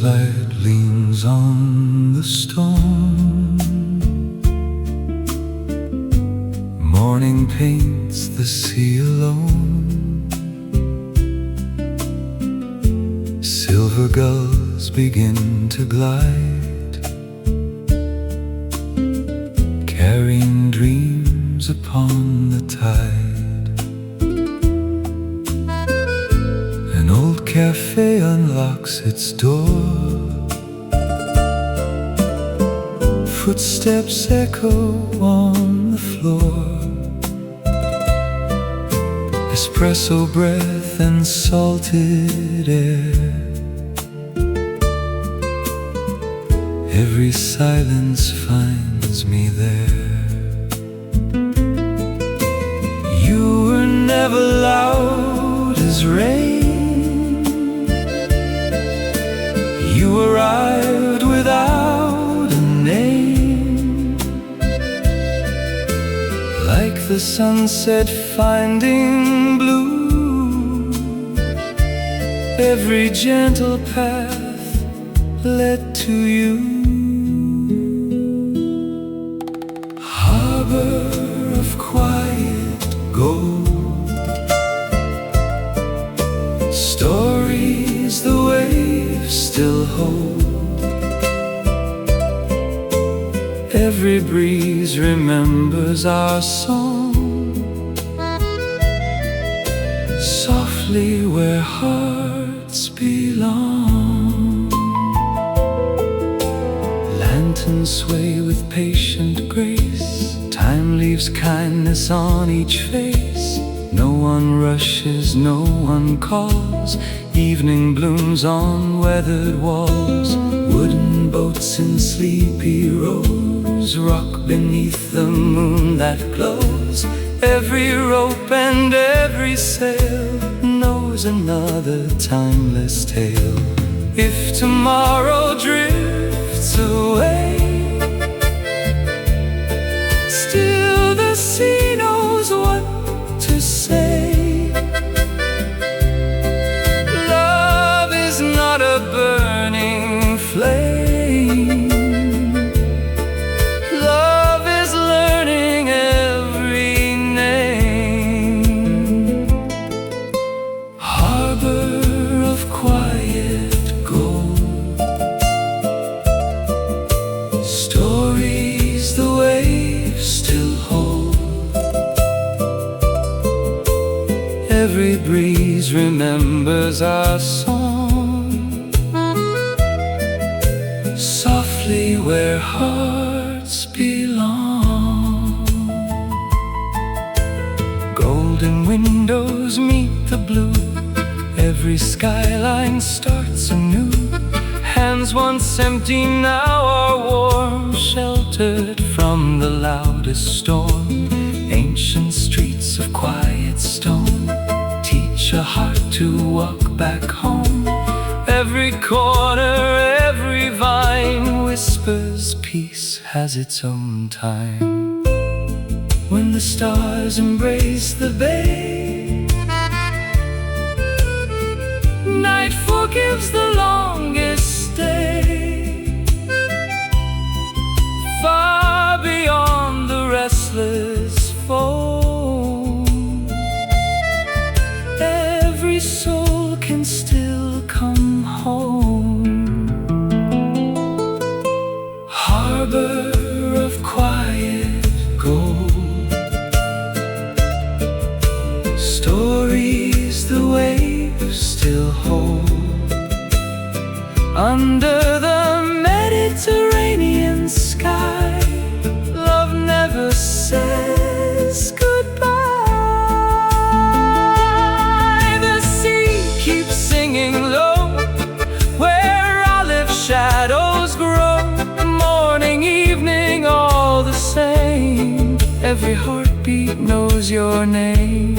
light leans on the stone. Morning paints the sea alone. Silver gulls begin to glide, carrying dreams upon the tide. An old cafe unlocks its door. Footsteps echo on the floor. Espresso breath and salted air. Every silence finds me there. You were never loud as rain. You arrived without a name, like the sunset finding blue. Every gentle path led to you. Harbor of quiet gold, stories the waves still hold. Every breeze remembers our song, softly where hearts belong. Lanterns sway with patient grace. Time leaves kindness on each face. No one rushes, no one calls. Evening blooms on weathered walls. Wooden boats in sleepy rows rock beneath the moon that glows. Every rope and every sail knows another timeless tale. If tomorrow drifts away, still the sea knows what to say. Love is not a burning flame. Love is learning every name. Harbor of quiet gold, stories the waves still hold. Every breeze remembers our song, softly where hearts belong. Golden windows meet the blue. Every skyline starts anew. Hands once empty now are warm, sheltered from the loudest storm. Ancient streets of quiet stone teach a heart to walk back home. Every corner, every vine whispers peace has its own time. When the stars embrace the bay, night forgives the longest stay. Far beyond the restless foam, every soul can still come home. Harbor of quiet gold, stories the waves still hold. Under the Mediterranean sky, love never says goodbye. The sea keeps singing low where olive shadows grow. Morning, evening, all the same. Every heartbeat knows your name.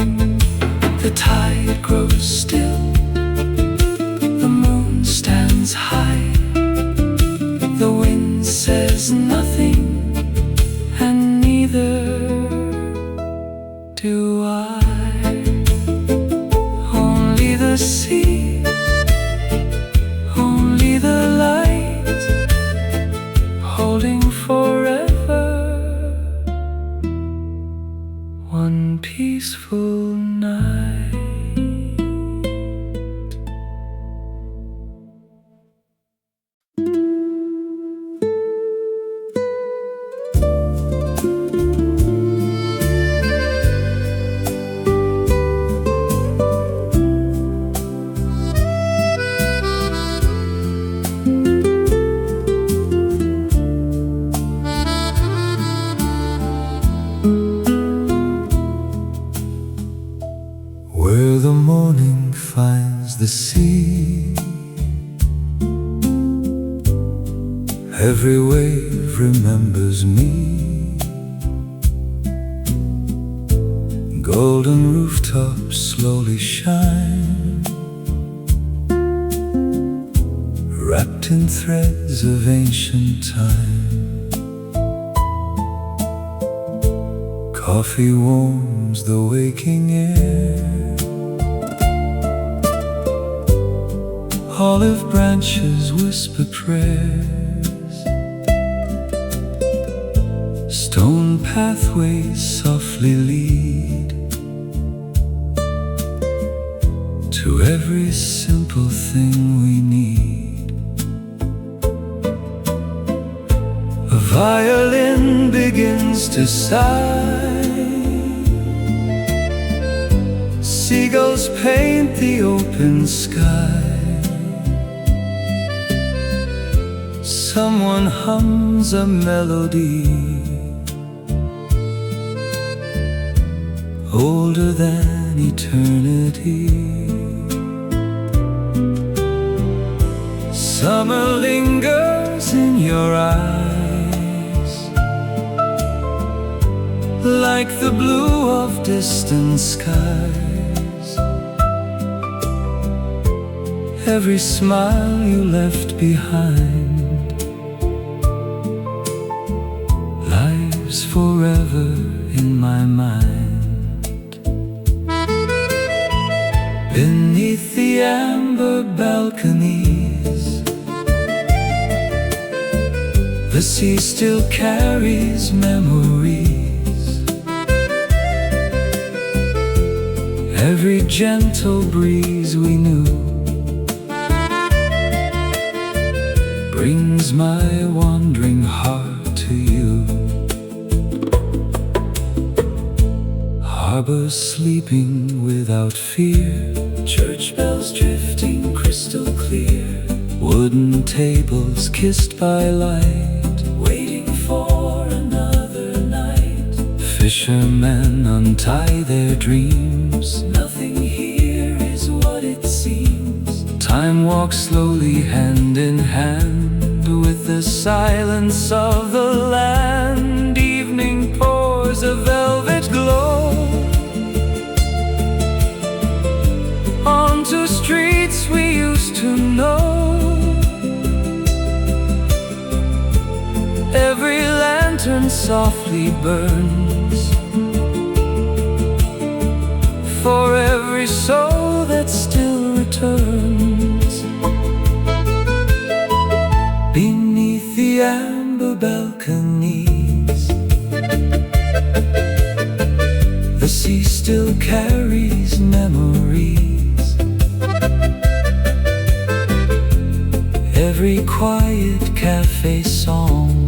The tide grows still, the moon stands high. The wind says nothing, and neither do I. Only the sea, only the one peaceful night. Where the morning finds the sea, every wave remembers me. Golden rooftops slowly shine, wrapped in threads of ancient time. Coffee warms the waking air, olive branches whisper prayers, stone pathways softly lead to every simple thing we need. A violin begins to sigh, seagulls paint the open sky. Someone hums a melody older than eternity. Summer lingers in your eyes, like the blue of distant skies. Every smile you left behind lives forever in my mind. Beneath the amber balconies, the sea still carries memories. Every gentle breeze we knew brings my wandering heart to you. Harbors sleeping without fear, church bells drifting crystal clear, wooden tables kissed by light, waiting for another night. Fishermen untie their dreams, nothing here is what it seems. Time walks slowly hand in hand with the silence of the land. Evening pours a velvet glow onto streets we used to know. Every lantern softly burns for every soul that still returns. Beneath the amber balconies, the sea still carries memories. Every quiet cafe song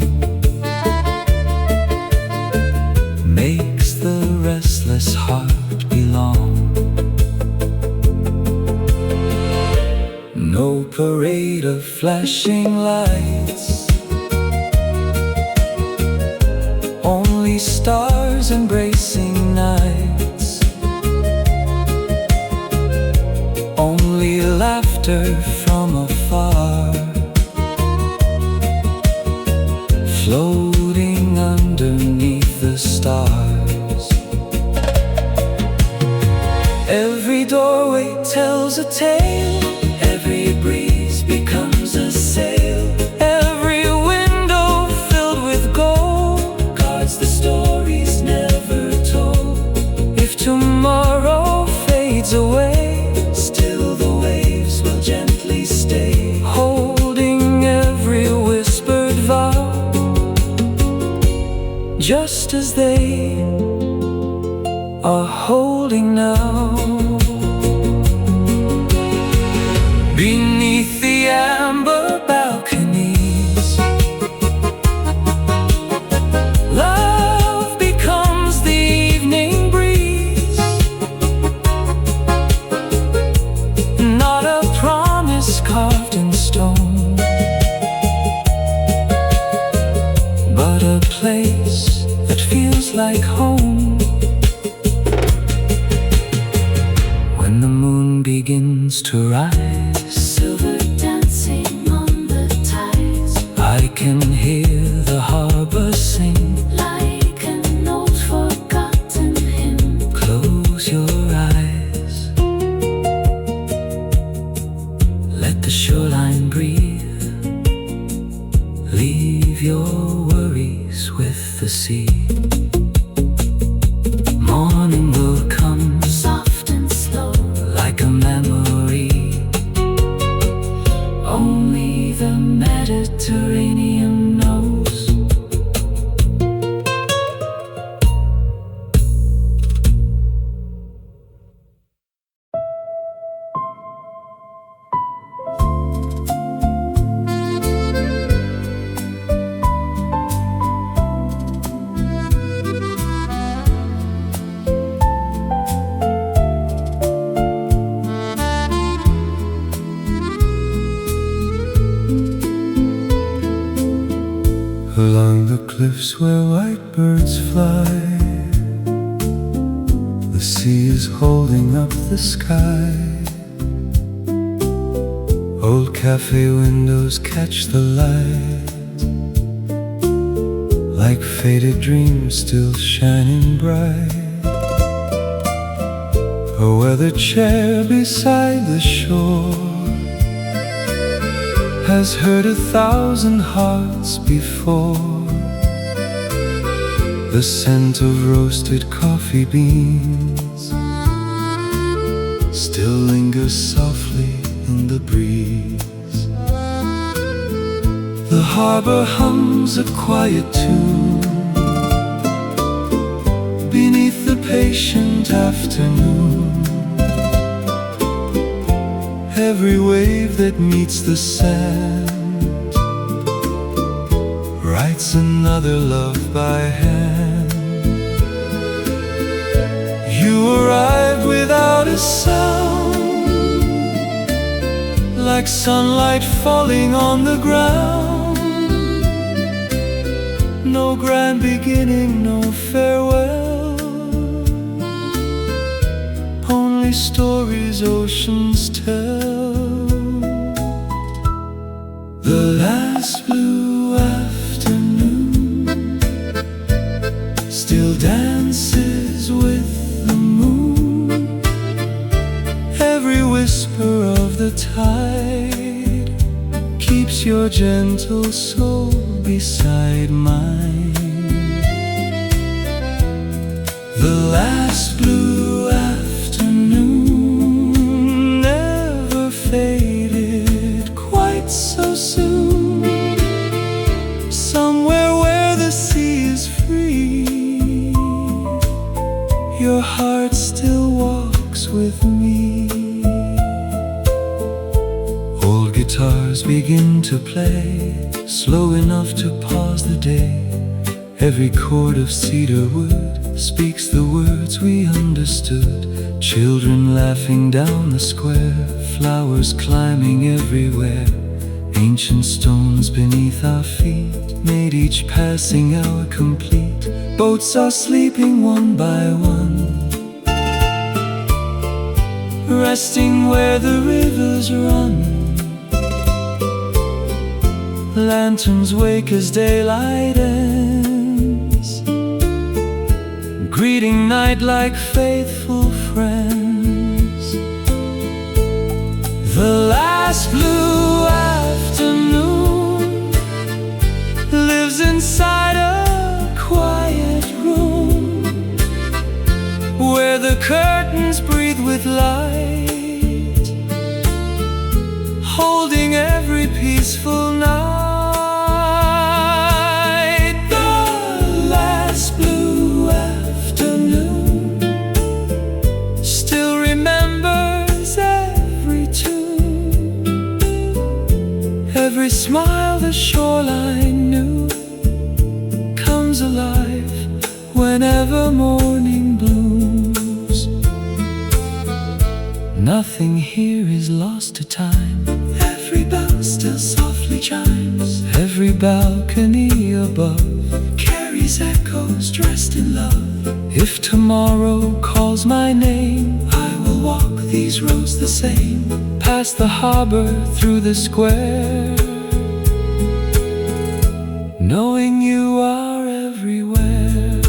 makes the restless heart belong. No parade of flashing lights, only stars embracing nights. Only laughter from afar, floating underneath the stars. Every doorway tells a tale, every breeze becomes a sail. Every window filled with gold guards the stories never told. If tomorrow fades away, still the waves will gently stay, holding every whispered vow, just as they are holding now. Beneath the amber balconies, love becomes the evening breeze. Not a promise carved in stone, but a place that feels like home. When the moon begins to rise, silver dancing on the tides, I can hear the harbor sing like an old forgotten hymn. Close your eyes, let the shoreline breathe. Leave your worries with the sea. Morning will come Soft and slow, like a memory. Only the Mediterranean knows. Along the cliffs where white birds fly, the sea is holding up the sky. Old cafe windows catch the light, like faded dreams still shining bright. A weathered chair beside the shore has heard 1,000 hearts before. The scent of roasted coffee beans still lingers softly in the breeze. The harbor hums a quiet tune beneath the patient afternoon. Every wave that meets the sand writes another love by hand. You arrived without a sound, like sunlight falling on the ground. No grand beginning, no farewell, only stories oceans tell. The last blue afternoon still dances with the moon. Every whisper of the tide keeps your gentle soul beside mine. The last blue afternoon never faded quite so soon. Somewhere where the sea is free, your heart still walks with me. Old guitars begin to play, slow enough to pause the day. Every chord of cedar wood speaks the words we understood. Children laughing down the square, flowers climbing everywhere. Ancient stones beneath our feet made each passing hour complete. Boats are sleeping one by one, resting where the rivers run. Lanterns wake as daylight ends, greeting night like faithful friends. The last blue afternoon lives inside a quiet room, where the curtains breathe with light, holding every peaceful night. The last blue afternoon the shoreline new comes alive whenever morning blooms. Nothing here is lost to time. Every bell still softly chimes. Every balcony above carries echoes dressed in love. If tomorrow calls my name, I will walk these roads the same, past the harbor, through the square, knowing you are everywhere.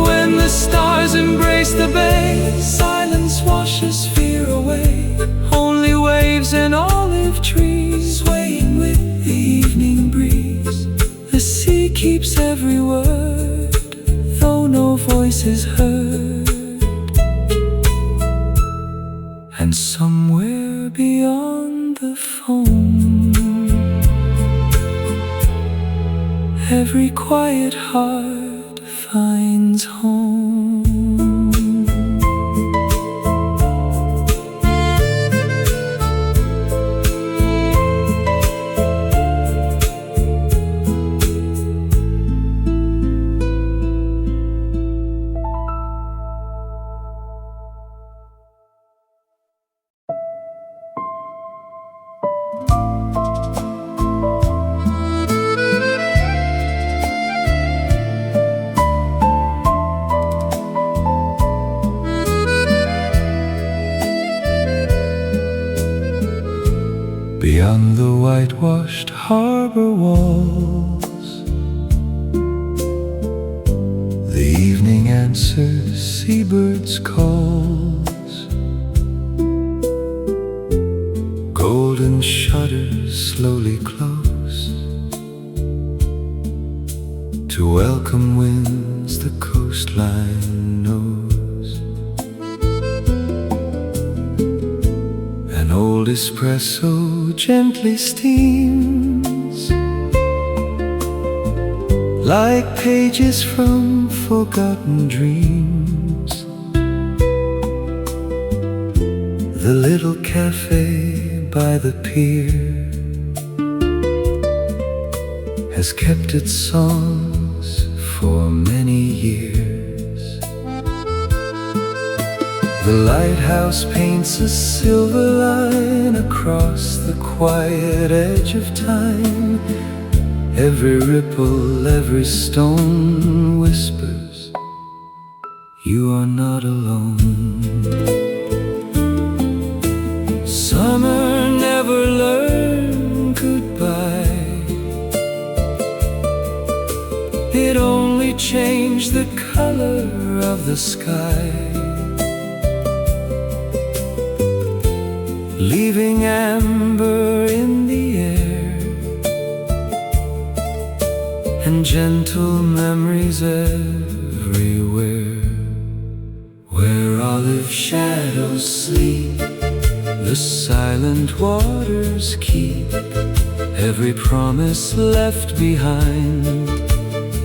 When the stars embrace the bay, silence washes fear away. Only waves and olive trees swaying with the evening breeze. The sea keeps every word, though no voice is heard. And somewhere beyond the foam, every quiet heart finds home. Beyond the whitewashed harbor walls, the evening answers seabirds' calls. Golden shutters slowly close to welcome winds the coastline knows. An old espresso gently steams, like pages from forgotten dreams. The little cafe by the pier has kept its songs for many years. The lighthouse paints a silver line across the quiet edge of time. Every ripple, every stone whispers, you are not alone. Summer never learned goodbye. It only changed the color of the sky, leaving amber in the air and gentle memories everywhere. Where olive shadows sleep, the silent waters keep every promise left behind,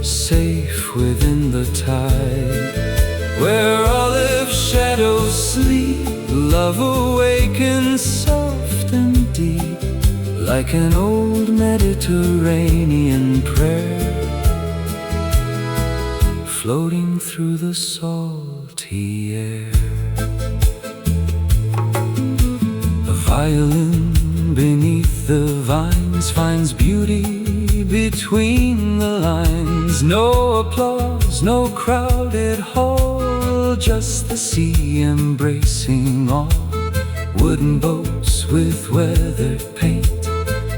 safe within the tide. Where olive shadows sleep, love awakens soft and deep, like an old Mediterranean prayer, floating through the salty air. A violin beneath the vines finds beauty between the lines. No applause, no crowded hall, just the sea embracing all. Wooden boats with weathered paint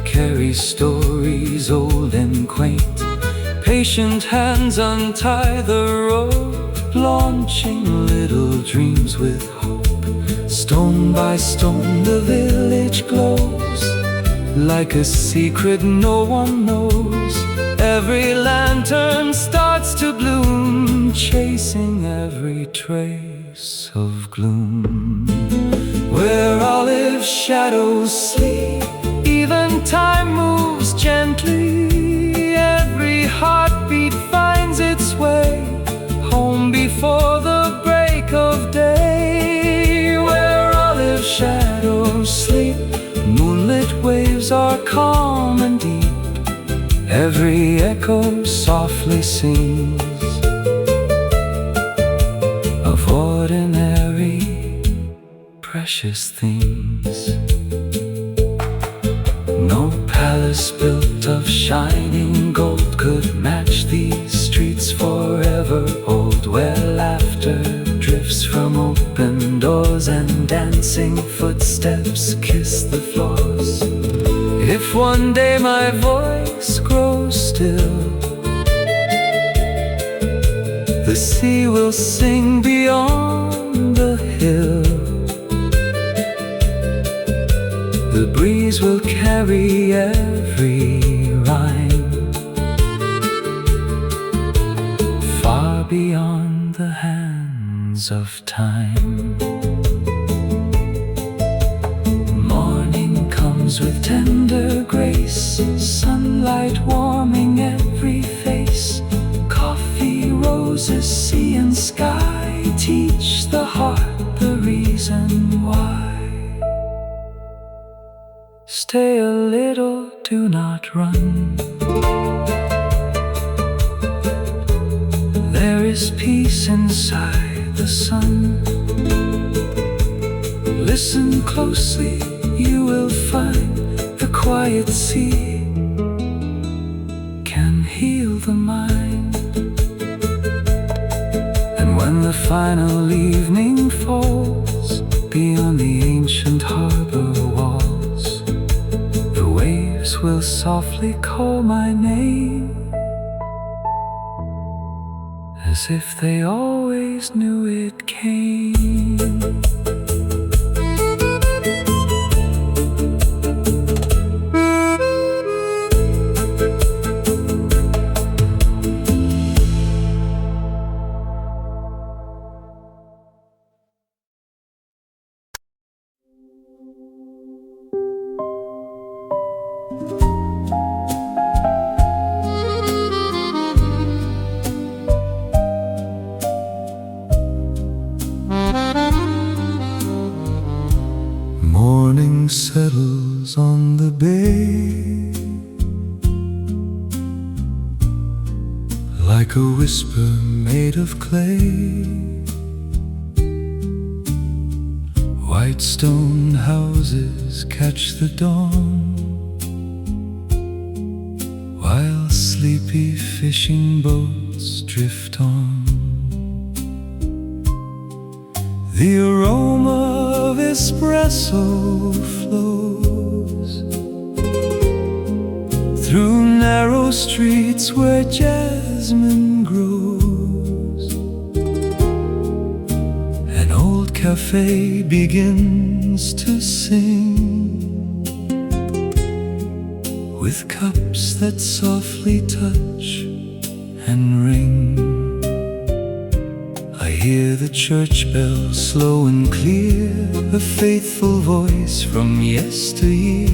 carry stories old and quaint. Patient hands untie the rope, launching little dreams with hope. Stone by stone the village glows, like a secret no one knows. Every lantern starts to bloom, chasing every trace of gloom. Where olive shadows sleep, even time moves gently. Every heartbeat finds its way home before the break of day. Where olive shadows sleep, moonlit waves are Every echo softly sings of ordinary, precious things. No palace built of shining gold could match these streets forever old, where laughter drifts from open doors and dancing footsteps kiss the floors. If one day my voice grows still, the sea will sing beyond the hill. The breeze will carry every rhyme far beyond the hands of time. Morning comes with tender grace, sunlight warming every face. Coffee, roses, sea and sky teach the heart the reason why. Stay a little, do not run. There is peace inside the sun. Listen closely, you will find the quiet sea can heal the mind. And when the final evening falls beyond the ancient harbor walls, the waves will softly call my name, as if they always knew it came. Morning settles on the bay like a whisper made of clay. White stone houses catch the dawn, while sleepy fishing boats drift on. The aroma of espresso flows through narrow streets where jasmine grows. An old cafe begins to sing with cups that softly touch and ring. I hear the church bell slow and clear, a faithful voice from yesteryear.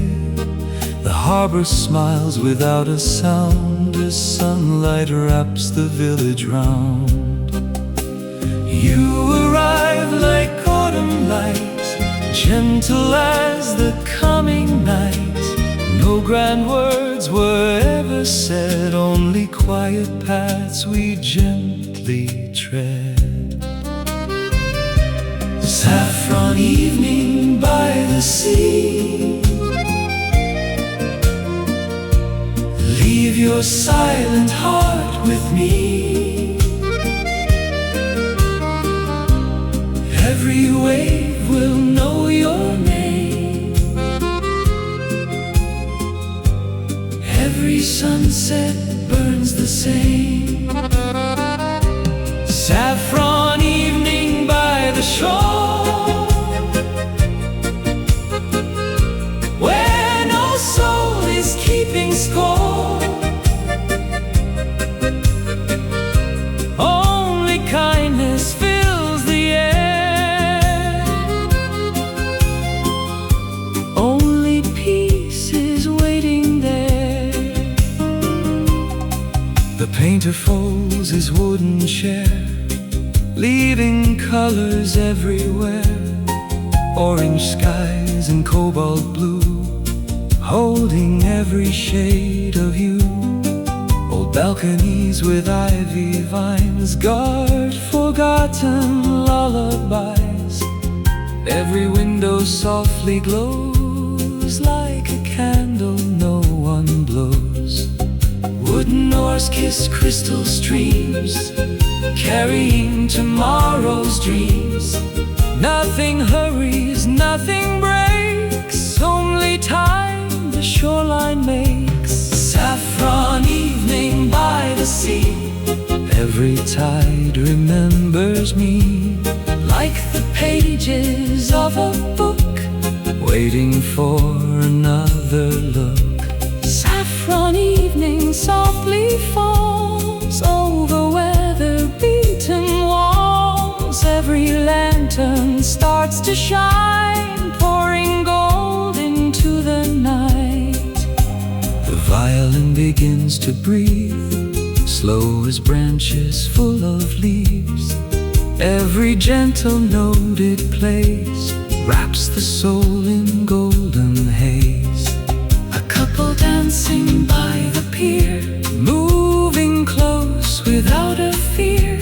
The harbor smiles without a sound as sunlight wraps the village round. You arrive like autumn light, gentle as the coming night. No grand words were ever said, only quiet paths we gently tread. Saffron evening by the sea, leave your silent heart with me. Every wave will know your name, every sunset burns the same. Saffron evening by the shore, where no soul is keeping score. Only kindness fills the air, only peace is waiting there. The painter folds his wooden chair, leaving colors everywhere. Orange skies and cobalt blue, holding every shade of you. Balconies with ivy vines guard forgotten lullabies. Every window softly glows like a candle no one blows. Wooden oars kiss crystal streams, carrying tomorrow's dreams. Nothing hurries, nothing breaks, only time the shoreline makes. Saffron evening by the sea, every tide remembers me, like the pages of a book, waiting for another look. Saffron evening softly falls over weather-beaten walls. Every lantern starts to shine, pouring gold into the night. The violin begins to breathe, slow as branches full of leaves. Every gentle note it plays wraps the soul in golden haze. A couple dancing by the pier, moving close without a fear.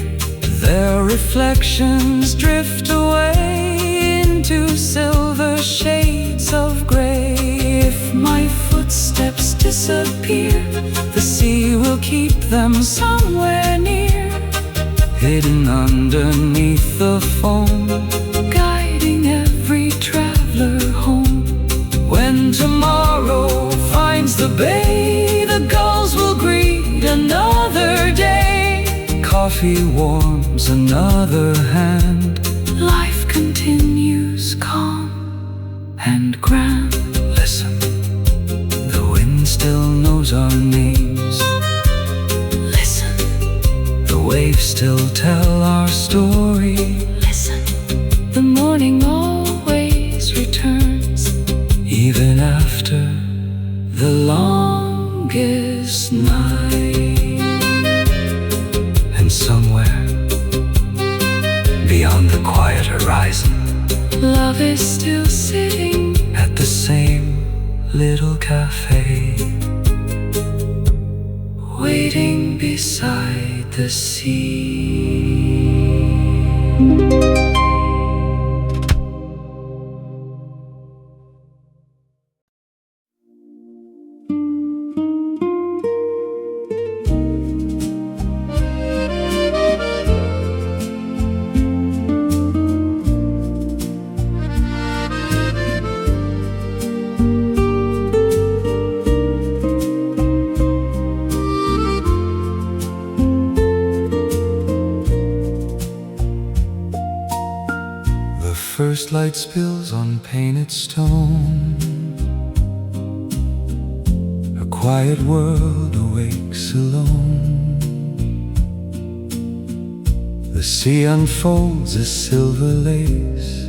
Their reflections drift away into silver shades of gray. If my footsteps disappear, the sea will keep them somewhere near, hidden underneath the foam, guiding every traveler home. When tomorrow finds the bay, the gulls will greet another day. Coffee warms another hand, life continues calm and grand. Listen, the wind still knows our names. Listen, the waves still tell our story. Listen, the morning always returns, even after the longest night. And somewhere beyond the quiet horizon, love is still sitting at the same little cafe, waiting beside the sea. First light spills on painted stone, a quiet world awakes alone. The sea unfolds a silver lace,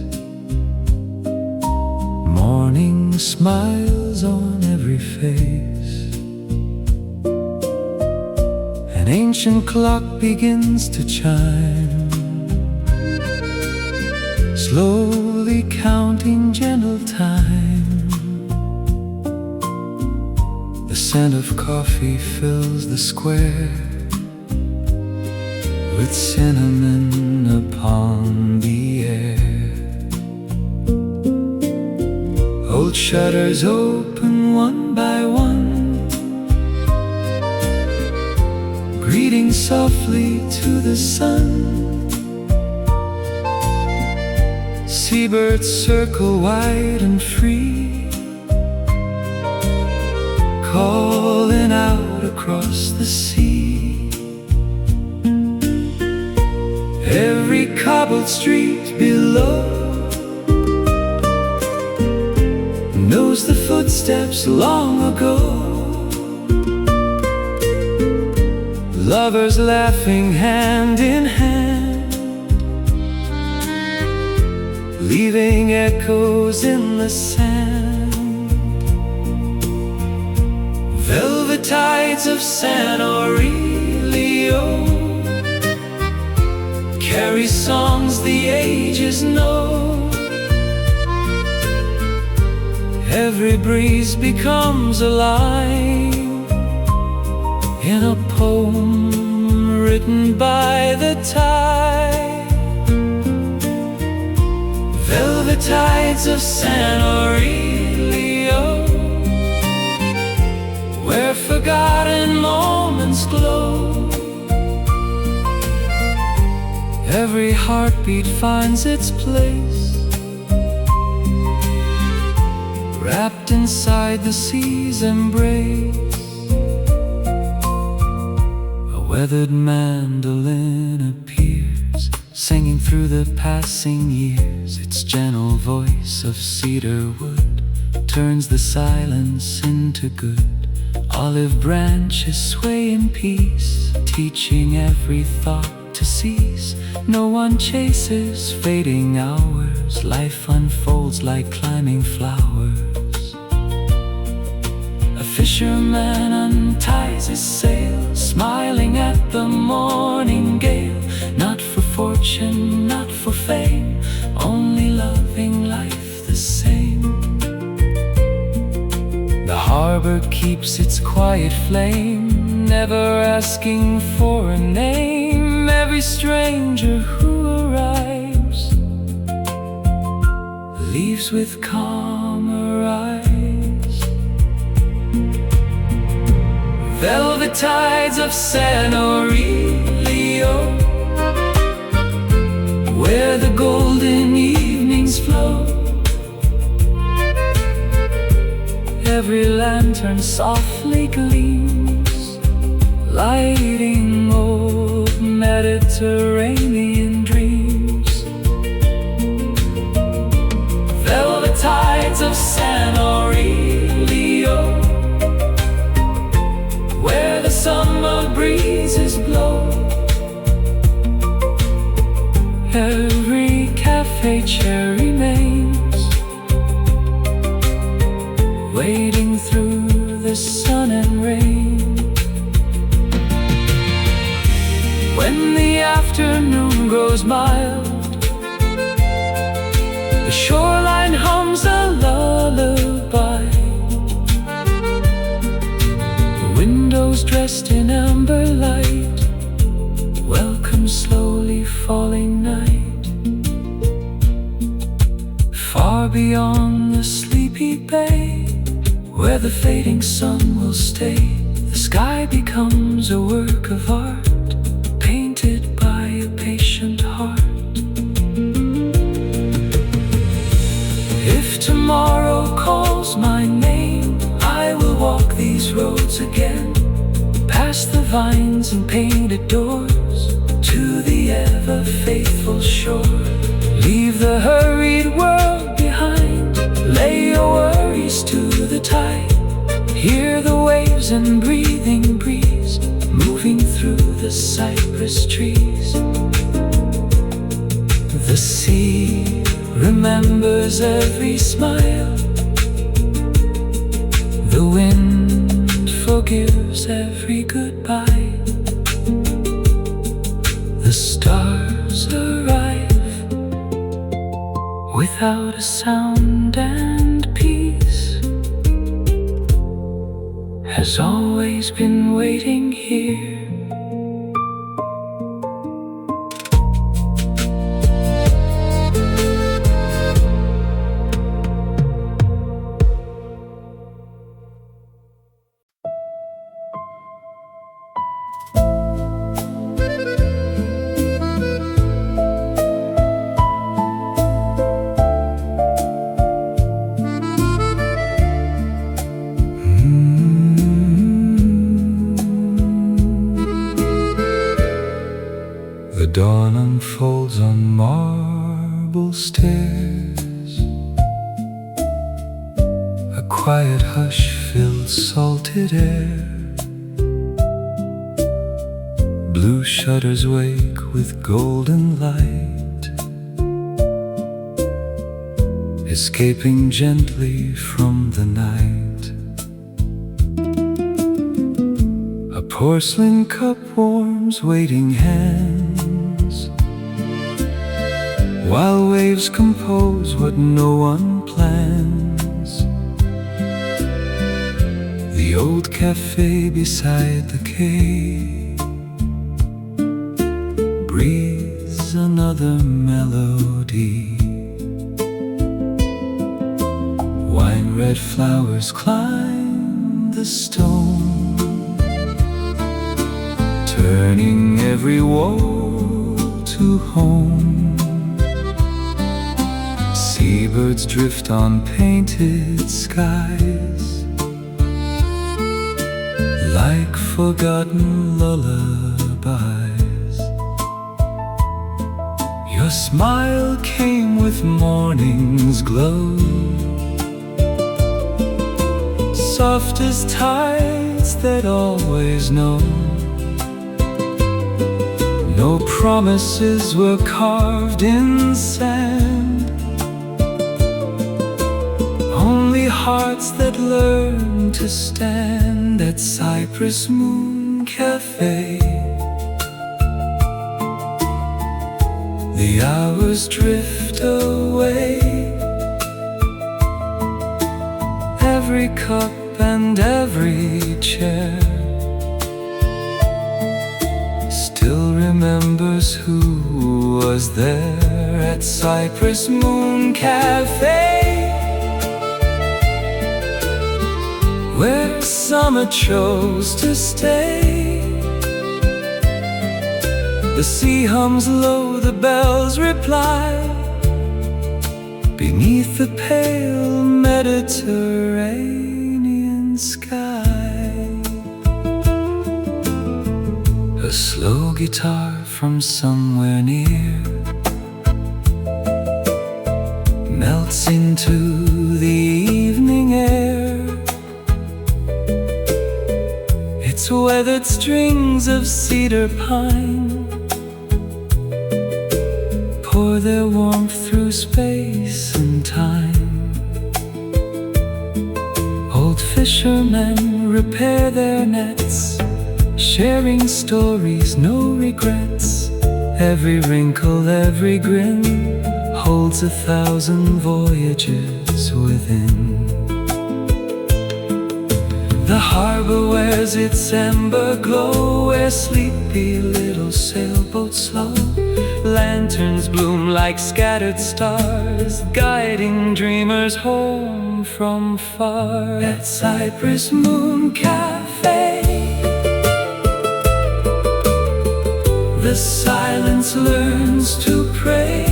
morning smiles on every face. An ancient clock begins to chime, slowly counting gentle time. The scent of coffee fills the square, with cinnamon upon the air. Old shutters open one by one, greeting softly to the sun. Seabirds circle wide and free, calling out across the sea. Every cobbled street below knows the footsteps long ago. Lovers laughing hand in hand, leaving echoes in the sand. Velvet tides of San Aurelio carry songs the ages know. Every breeze becomes a line in a poem poem written by the tide. Velvet tides of San Aurelio, where forgotten moments glow. Every heartbeat finds its place, wrapped inside the sea's embrace. A weathered mandolin appears, singing through the passing years. Its gentle voice of cedar wood turns the silence into good. Olive branches sway in peace, teaching every thought to cease. No one chases fading hours. Life unfolds like climbing flowers. A fisherman unties his sail, smiling at the morning gale. Not for fortune, not for fame, only loving life the same. The harbor keeps its quiet flame, never asking for a name. Every stranger who arrives leaves with calmer eyes. Velvet tides of San Aurelio, where the golden evenings flow. Every lantern softly gleams, lighting old Mediterranean dreams. Velvet tides of San Aurelio, where the summer breezes blow. Every cafe chair remains, waiting through the sun and rain. When the afternoon grows mild, the shoreline hums a lullaby. The windows dressed in amber light welcome slowly falling night. Far beyond the sleepy bay, where the fading sun will stay, the sky becomes a work of art, painted by a patient heart. If tomorrow calls my name, I will walk these roads again, past the vines and painted doors, to the ever faithful shore. Leave the hurried world behind, lay your worries to the tide. Hear the waves and breathing breeze moving through the cypress trees. The sea remembers every smile, the wind forgives every goodbye. The stars arrive without a sound, and peace has always been waiting here. The dawn unfolds on marble stairs. A quiet hush fills salted air. Blue shutters wake with golden light, escaping gently from the night. A porcelain cup warms waiting hands, while waves compose what no one plans. The old cafe beside the quay breathes another melody. Wine red flowers climb the stone, turning every woe to home. Seabirds drift on painted skies, like forgotten lullabies. Your smile came with morning's glow, soft as tides that always know. No promises were carved in sand, only hearts that learned to stand at Cypress Moon Cafe. The hours drift away, every cup and every chair still remembers who was there at Cypress Moon Cafe, where summer chose to stay. The sea hums low, the bells reply, beneath the pale Mediterranean sky. A slow guitar from somewhere near melts into the evening air. Its weathered strings of cedar pine pour their warmth through space and time. Old fishermen repair their nets, sharing stories, no regrets. Every wrinkle, every grin holds 1,000 voyages within. The harbor wears its amber glow, where sleepy little sailboats slow. Lanterns bloom like scattered stars, guiding dreamers home from far. At Cypress Moon Cafe, the silence learns to pray.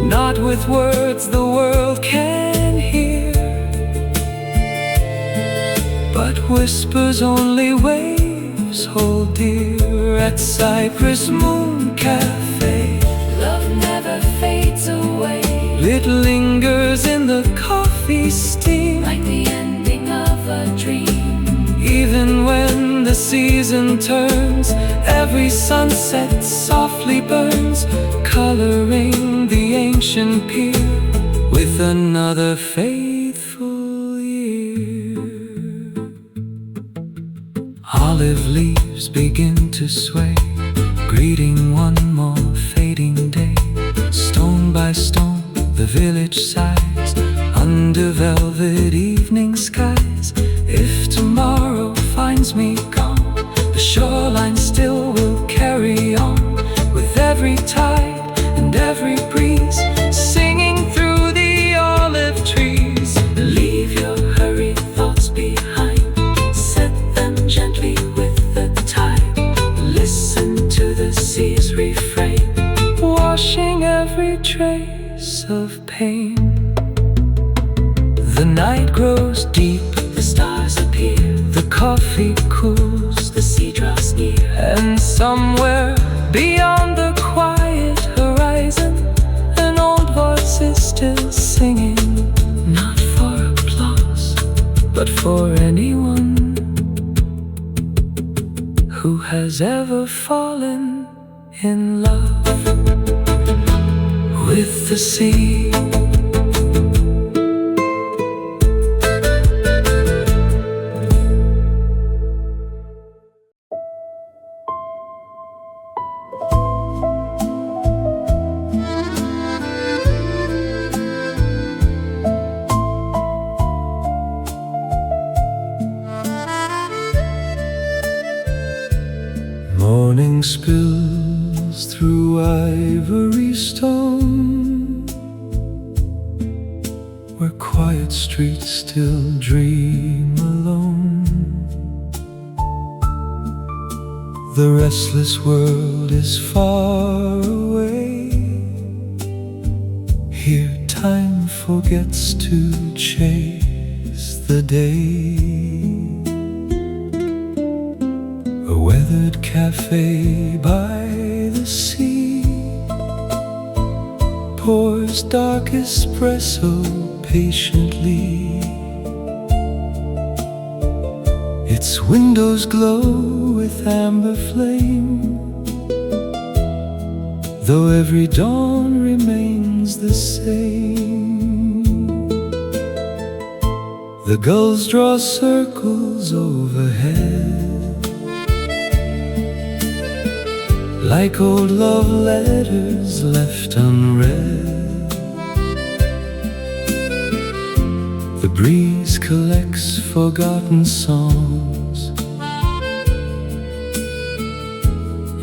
Not with words the world can hear, but whispers only waves hold dear. At Cypress Moon Cafe, Love never fades away, it lingers in the coffee steam, like the ending of a dream. even when the season turns, every sunset softly burns, coloring the ancient pier with another faithful year. Olive leaves begin to sway, greeting one more fading day. Stone by stone the village sighs, under velvet evening skies. If tomorrow finds me gone, the shoreline still will carry on, with every tide and every breeze, singing through the olive trees. Leave your hurried thoughts behind, set them gently with the tide. Listen to the sea's refrain, washing every trace of pain. The night grows deep, the stars appear, the coffee cools, the sea draws near. and somewhere beyond the quiet horizon, an old voice is still singing, not for applause, but for anyone who has ever fallen in love with the sea. spills through ivory stone, where quiet streets still dream alone. The restless world is far away. Here time forgets to chase the day. A weathered cafe by the sea pours dark espresso patiently. Its windows glow with amber flame, though every dawn remains the same. The gulls draw circles overhead, like old love letters left unread. The breeze collects forgotten songs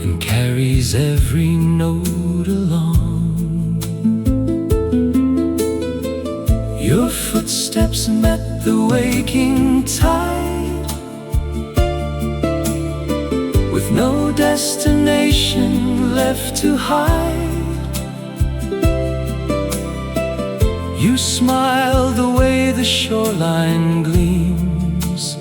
and carries every note along. Your footsteps met the waking tide, with no destination left to hide. You smile the way the shoreline gleams,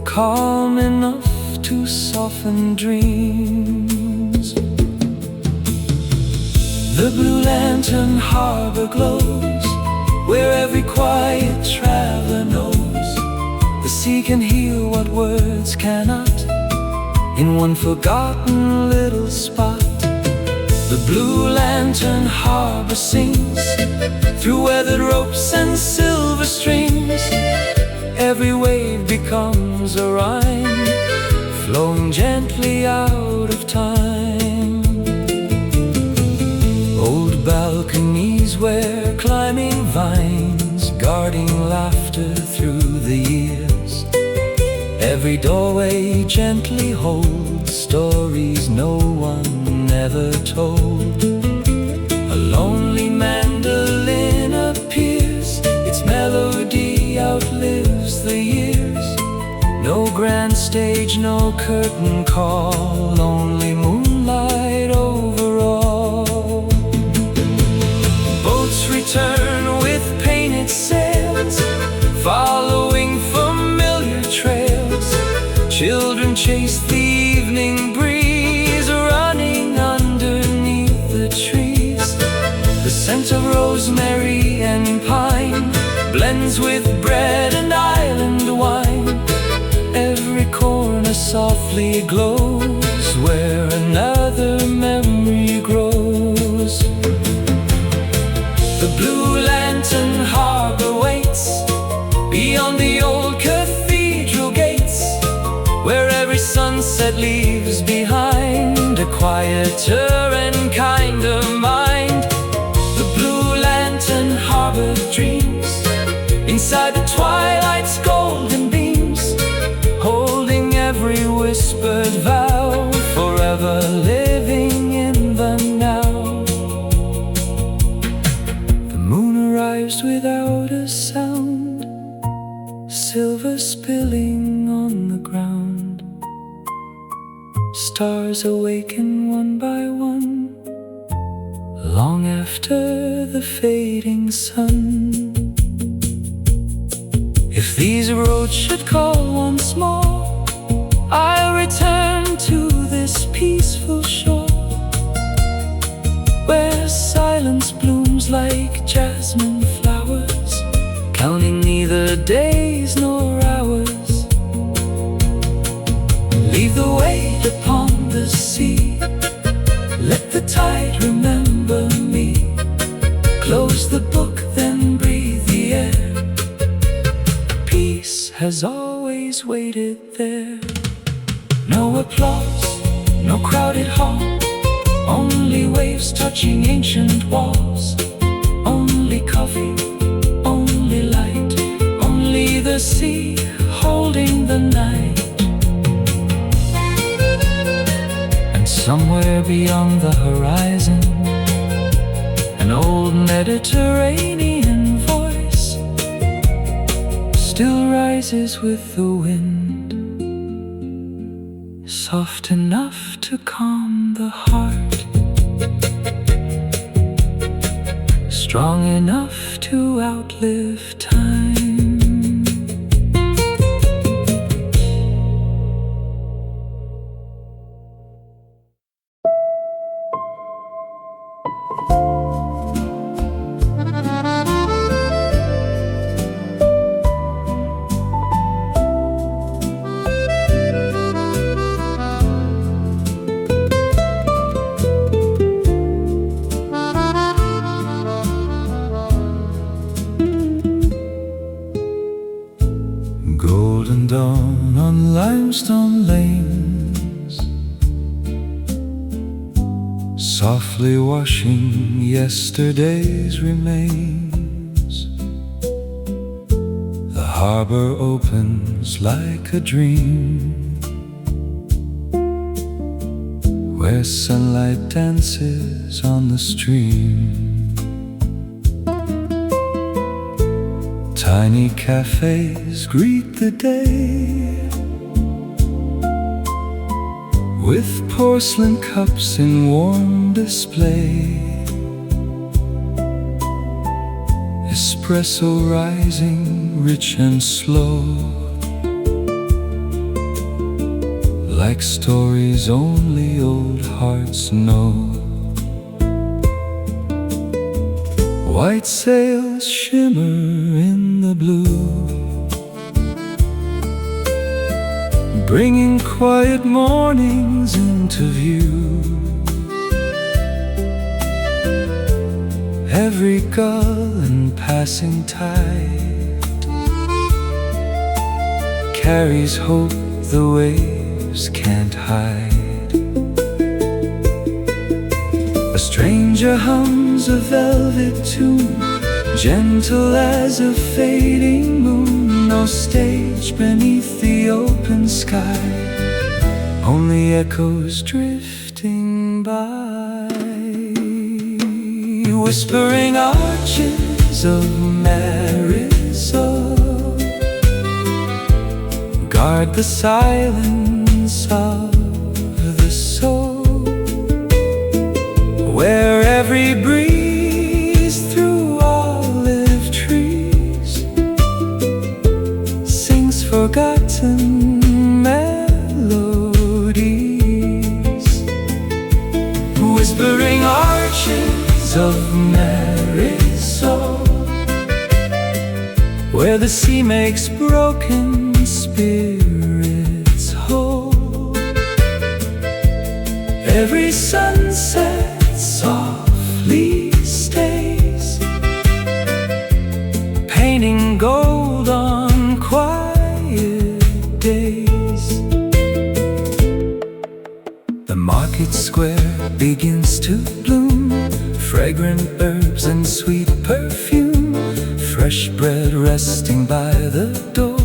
calm enough to soften dreams. The blue lantern harbor glows, where every quiet traveler knows the sea can heal what words cannot, in one forgotten little spot. The blue lantern harbor sings through weathered ropes and silver strings. Every wave becomes a rhyme, flowing gently out of time. Old balconies where climbing vines, guarding laughter through the years. Every doorway gently holds stories no one ever told. A lonely mandolin appears, its melody outlives the years. No grand stage, no curtain call, only moonlight over all. Boats return with painted sails, following familiar trails. Children chase the evening breeze, running underneath the trees. The scent of rosemary and pine blends with bread and island wine. Every corner softly glows, where another memory grows. The blue lantern harbor waits beyond the old cathedral gates, where every sunset leaves behind a quieter and kinder mind. The blue lantern harbor dreams inside the twilight's golden beams, holding every whispered vow, forever living in the now. The moon arrives without a sound, silver spilling on the ground. Stars awaken one by one, long after the fading sun. If these roads should call once more, I'll return to this peaceful shore, where silence blooms like jasmine flowers, counting neither days nor hours. Leave the weight upon the sea, let the tide remember me. Close the book, then breathe the air. Peace has always waited there. No applause, no crowded hall, only waves touching ancient walls. Only coffee, only light, only the sea holding the night. Somewhere beyond the horizon, an old Mediterranean voice still rises with the wind, soft enough to calm the heart, strong enough to outlive time. Golden dawn on limestone lanes, softly washing yesterday's remains. The harbor opens like a dream, where sunlight dances on the stream. Tiny cafes greet the day with porcelain cups in warm display. Espresso rising rich and slow, like stories only old hearts know. White sails shimmer in the blue, bringing quiet mornings into view. Every gull and passing tide carries hope the waves can't hide. A stranger hums a velvet tune, gentle as a fading moon. No stage beneath the open sky, only echoes drifting by. Whispering arches of Marisol guard the silence of the soul, where every breeze through olive trees sings forgotten melodies. Whispering arches of Marisol, where the sea makes broken spirits whole. Every sunset softly stays, painting gold on quiet days. The market square begins to bloom, fragrant herbs and sweet perfume. Fresh bread resting by the door,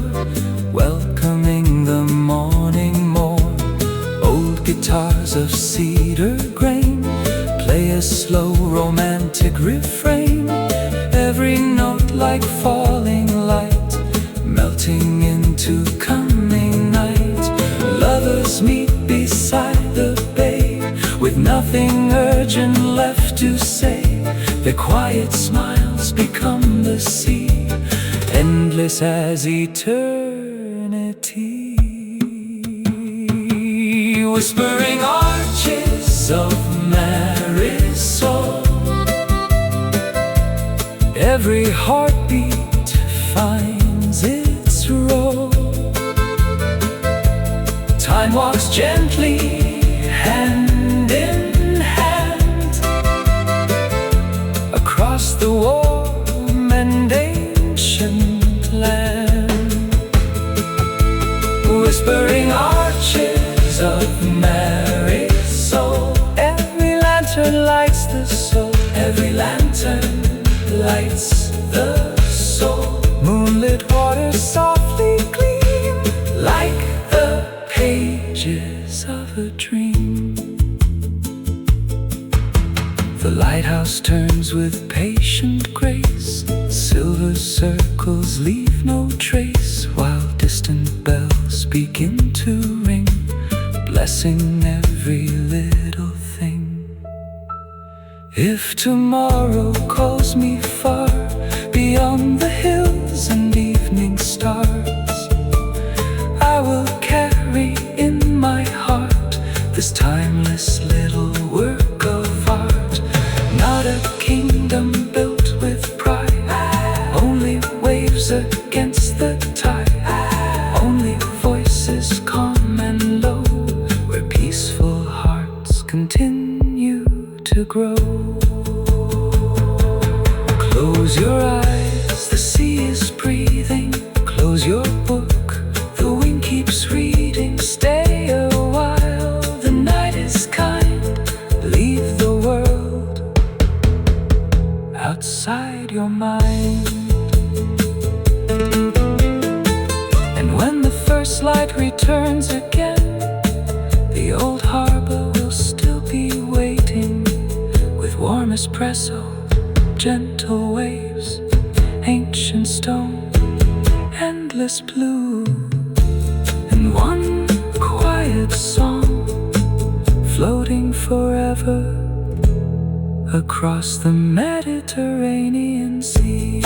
welcoming the morning more. Old guitars of cedar grain play a slow romantic refrain, every note like falling light, melting into coming night. Lovers meet beside the bay, with nothing urgent left to say. Their quiet smiles become the sea, endless as eternity. Whispering arches of Marisol, every heartbeat finds its role. Time walks gently, hand in hand, across the warm and ancient land. Whispering arches of Marisol, every lantern lights the soul. Every lantern lights the soul. Moonlit waters softly gleam, like the pages of a dream. The lighthouse turns with patient grace. Silver circles leave no trace, while distant bells begin to ring, blessing every little thing. If tomorrow calls me far beyond the hills and evening stars, I will carry in my heart this timeless little work of art. Not a kingdom built with pride, only waves against the tide, only voices calm and low, where peaceful hearts continue to grow. Close your eyes, the sea is breathing. Close your book, the wind keeps reading. Stay a while, the night is kind. Leave the world outside your mind. And when the first light returns again, the old harbor will still be waiting, with warm espresso, gentle waves, ancient stone, endless blue, and one quiet song floating forever across the Mediterranean Sea.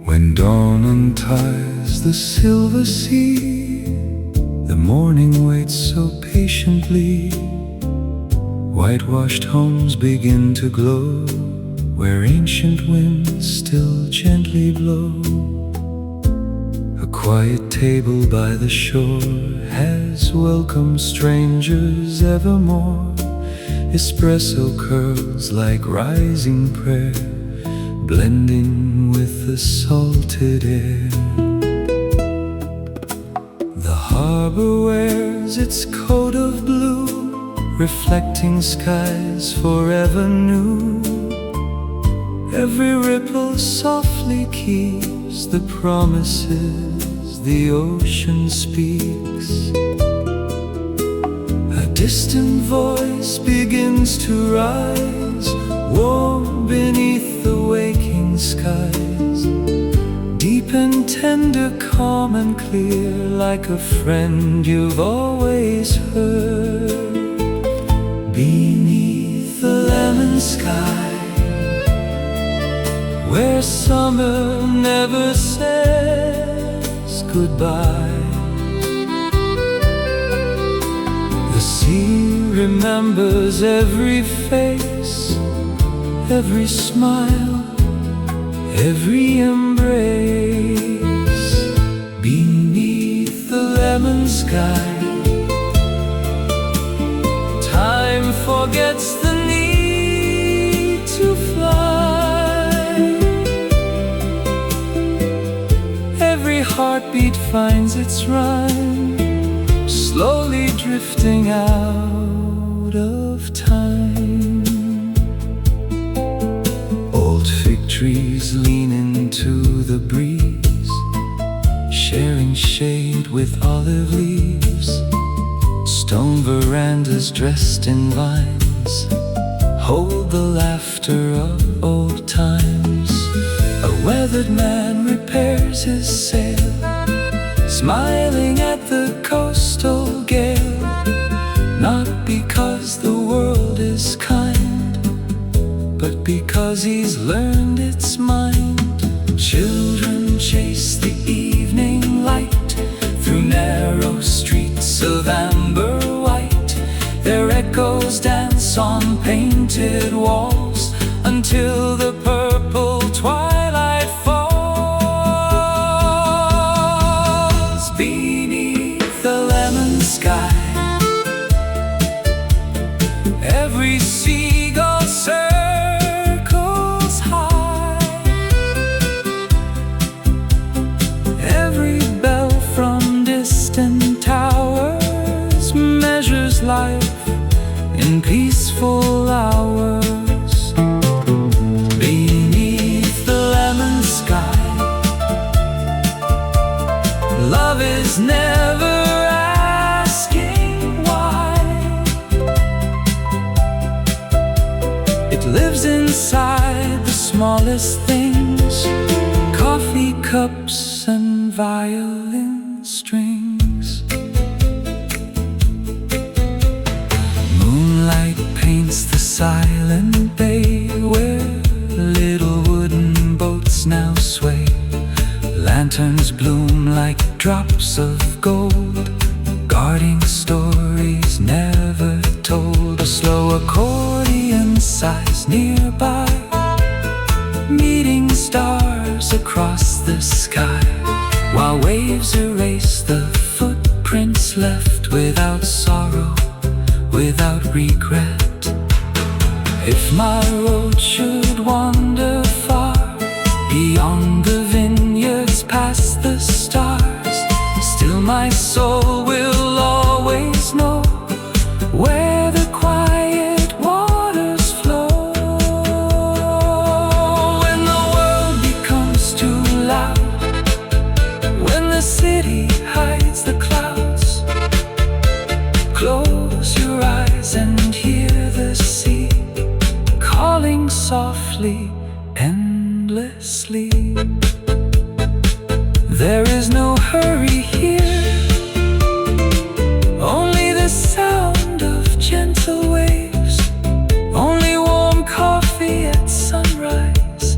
When dawn unties the silver sea, the morning waits so patiently. Whitewashed homes begin to glow, where ancient winds still gently blow. A quiet table by the shore has welcomed strangers evermore. Espresso curls like rising prayer, blending with the salted air. The harbor wears its coat of blue, reflecting skies forever new. Every ripple softly keeps the promises the ocean speaks. A distant voice begins to rise, warm beneath the waking skies, deep and tender, calm and clear, like a friend you've always heard. Beneath the lemon sky, where summer never says goodbye, the sea remembers every face, every smile, every embrace. Beneath the lemon sky, time forgets the need to fly. Every heartbeat finds its rhyme, slowly drifting out of time. Old fig trees lean into the breeze, sharing shade with olive leaves. Stone verandas dressed in vines hold the laughter of old times. A weathered man repairs his sail, smiling at the coastal gale. Not because the world is kind, but because he's learned its mind. Children chase the evening light through narrow streets of amber white. Their echoes dance on painted walls until the purple twilight falls. Beneath the lemon sky, peaceful hours beneath the lemon sky. Love is never asking why. It lives inside the smallest things, coffee cups and violin strings. Moonlight paints the silent bay where little wooden boats now sway. Lanterns bloom like drops of gold, guarding stories never told. A slow accordion sighs nearby, meeting stars across the sky, while waves erase the footprints left without sorrow, without regret. If my road should wander far, beyond the vineyards, past the stars, still my soul will always know where the quiet waters flow. When the world becomes too loud, when the city hides the clouds, close your eyes and hear the sea calling softly, endlessly. There is no hurry here, only the sound of gentle waves, only warm coffee at sunrise,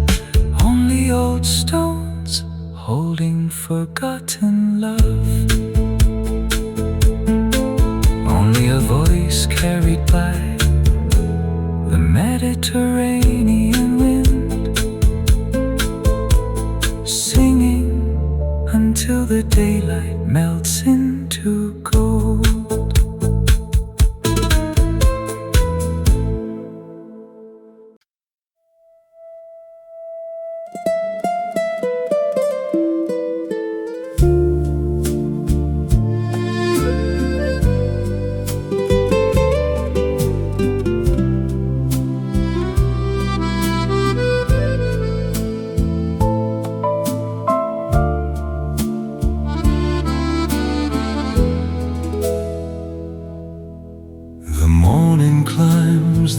only old stones holding forgotten love, only a voice carried by the Mediterranean wind, singing until the daylight melts into gold.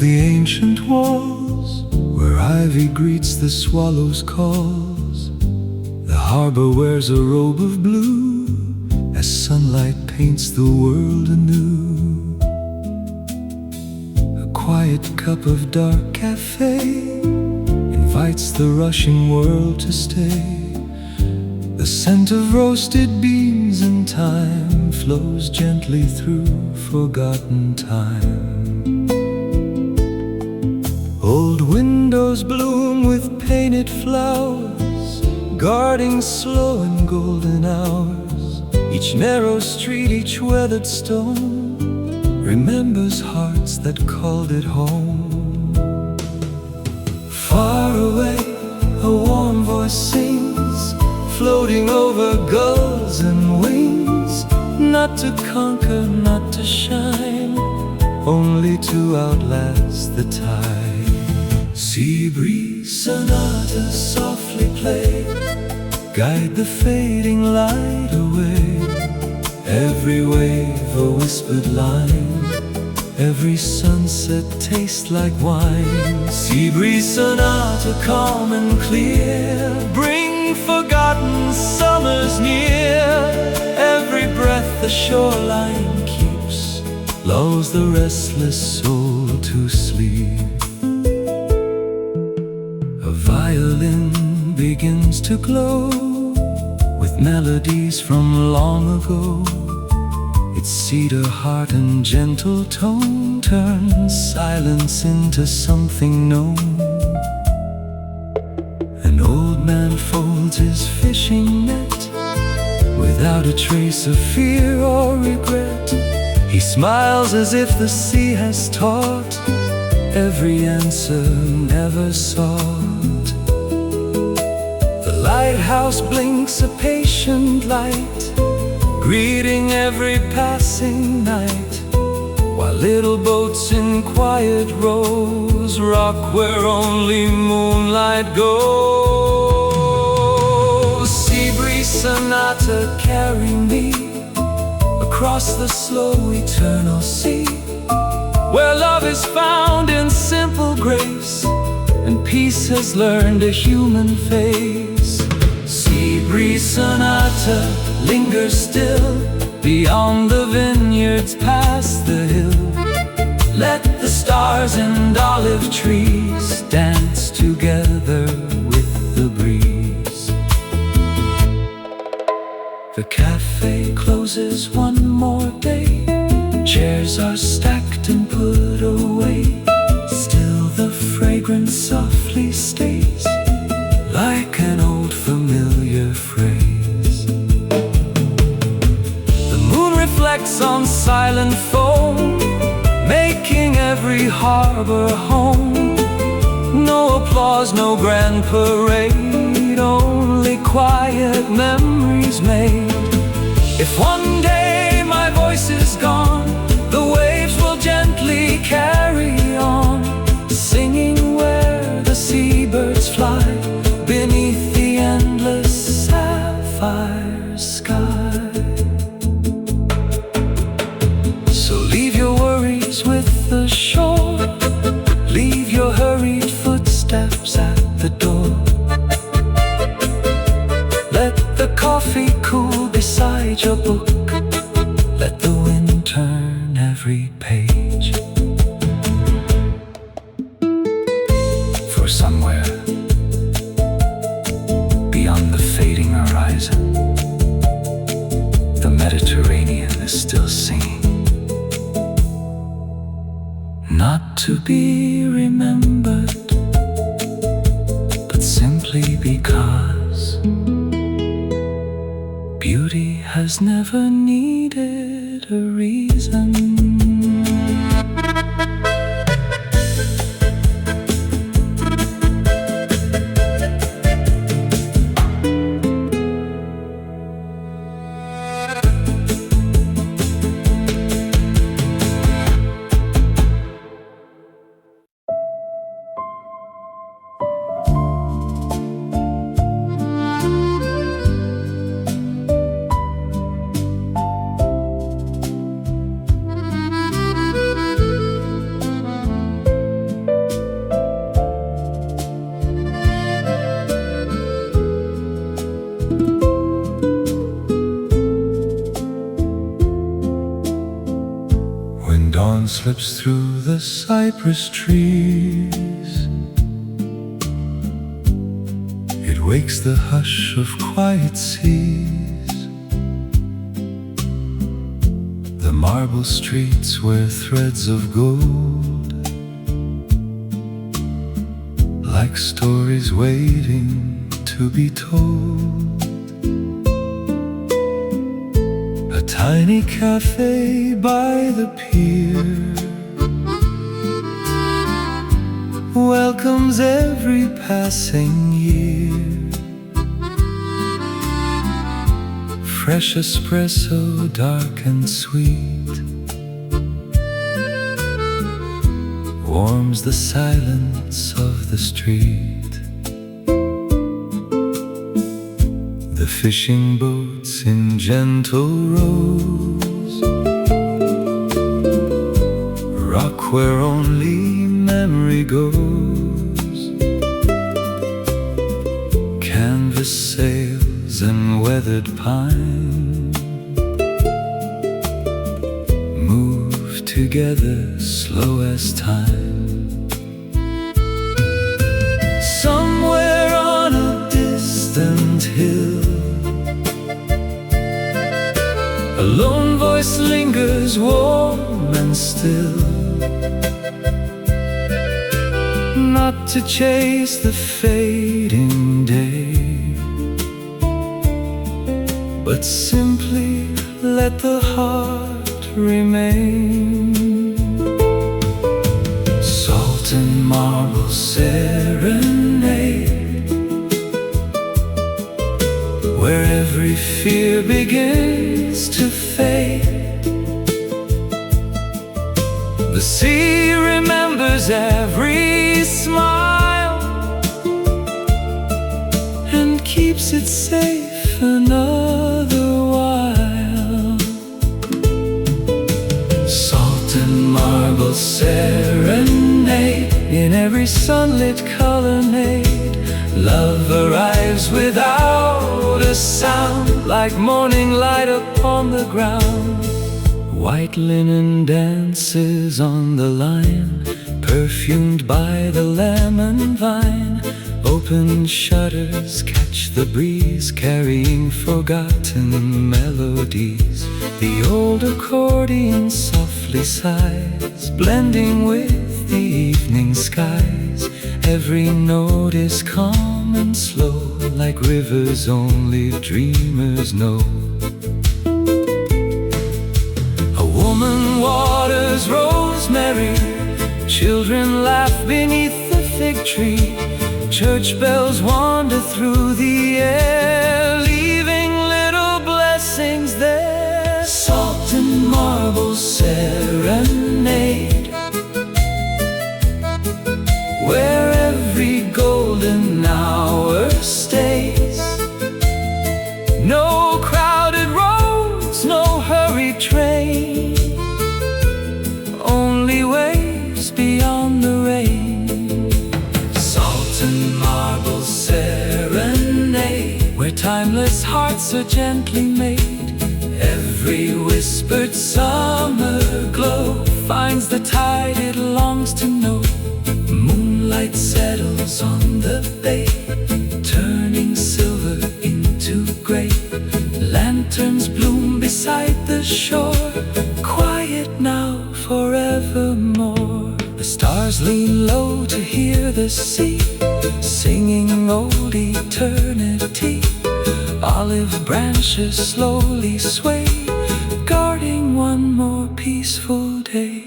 The ancient walls, where ivy greets the swallow's calls. The harbor wears a robe of blue, as sunlight paints the world anew. A quiet cup of dark cafe invites the rushing world to stay. The scent of roasted beans and thyme flows gently through forgotten time. Old windows bloom with painted flowers, guarding slow and golden hours. Each narrow street, each weathered stone remembers hearts that called it home. Far away, a warm voice sings, floating over gulls and wings. Not to conquer, not to shine, only to outlast the tide. Sea breeze sonatas softly play, guide the fading light away. Every wave a whispered line, every sunset tastes like wine. Sea breeze sonata calm and clear, bring forgotten summers near. Every breath the shoreline keeps lulls the restless soul to sleep. A violin begins to glow with melodies from long ago. Its cedar heart and gentle tone turns silence into something known. An old man folds his fishing net without a trace of fear or regret. He smiles as if the sea has taught every answer never sought. The lighthouse blinks a patient light, greeting every passing night. while little boats in quiet rows rock where only moonlight goes. Sea breeze sonata, carry me across the slow eternal sea, where love is found in simple grace and peace has learned a human face. Sea breeze sonata, linger still beyond the vineyards, past the hill. Let the stars and olive trees dance together with the breeze. The cafe closes one more day, chairs are stacked and put away. Still the fragrance softly stays, like an old familiar phrase. The moon reflects on silent foam, making every harbor home. No applause, no grand parade, only quiet memories made. If one day my voice is gone, the waves will gently carry on, singing where the seabirds fly beneath the endless sapphire sky. So leave your worries with the shore, leave your hurried footsteps at the door. Let the coffee cool beside your book, let the wind turn every page. For somewhere beyond the fading horizon, the Mediterranean is still singing, not to be remembered, but simply because beauty has never needed a reason. Dawn slips through the cypress trees, it wakes the hush of quiet seas. The marble streets wear threads of gold, like stories waiting to be told. A tiny cafe by the pier welcomes every passing year. Fresh espresso, dark and sweet, warms the silence of the street. The fishing boats in gentle rows rock where only memory goes. Canvas sails and weathered pine move together, slow as time. Somewhere on a distant hill, a lone voice lingers warm and still, not to chase the fading day, but simply let the heart remain. Salt and marble serenade, where every fear begins to fade. The sea remembers every smile and keeps it safe another while. Salt and marble serenade in every sunlit colonnade. Love arrives without a sound, like morning light upon the ground. White linen dances on the line, perfumed by the lemon vine. Open shutters catch the breeze, carrying forgotten melodies. The old accordion softly sighs, blending with the evening skies. Every note is calm and slow, like rivers only dreamers know. A woman waters rosemary, children laugh beneath the fig tree. Church bells wander through the air, leaving little blessings there. Salt and marble serenade, where every golden hour stays. No crowded roads, no hurried train, only waves beyond the rain. Salt and marble serenade, where timeless hearts are gently made. Every whispered summer glow finds the tide it longs to know. Moonlight settles on the bay, turning silver into gray. Lanterns bloom beside the shore, quiet now forevermore. The stars lean low to hear the sea, singing old eternity. Olive branches slowly sway, guarding one more peaceful day.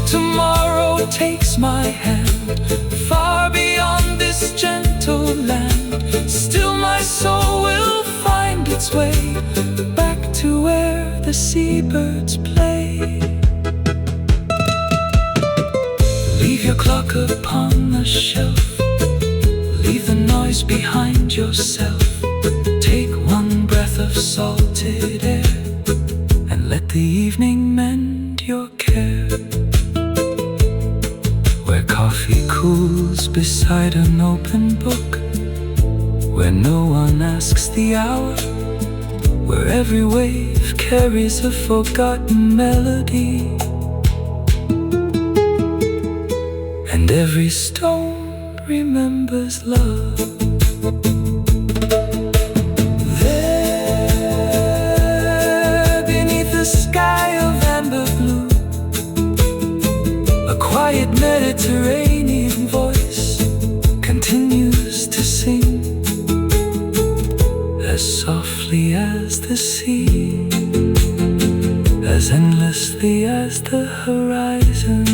Tomorrow takes my hand, far beyond this gentle land. Still my soul will find its way back to where the seabirds play. Leave your clock upon the shelf, leave the noise behind yourself. Take one breath of salted air, and let the evening mend your care. Where coffee cools beside an open book, where no one asks the hour, where every wave carries a forgotten melody, and every stone remembers love. There, beneath the sky of amber blue, a quiet Mediterranean voice continues to sing, as softly as the sea, as endlessly as the horizon.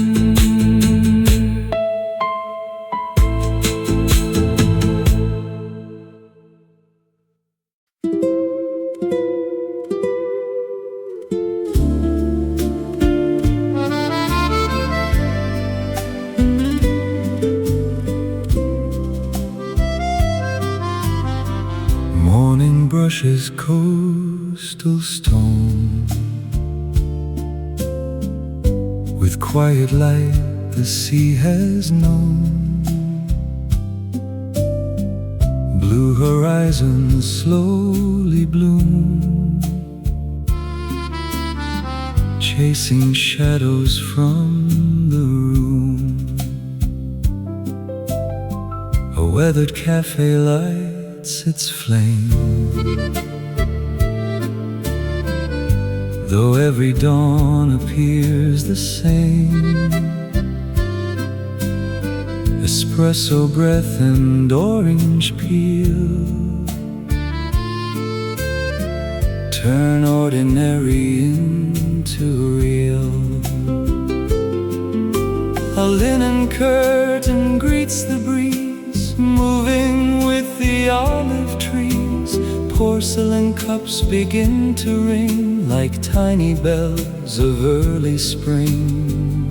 Morning brushes coastal stone, with quiet light the sea has known. Blue horizons slowly bloom, chasing shadows from the room. A weathered cafe lights its flame, though every dawn appears the same. Espresso breath and orange peel turn ordinary into real. A linen curtain greets the breeze, moving with the olive trees. Pour porcelain cups begin to ring like tiny bells of early spring.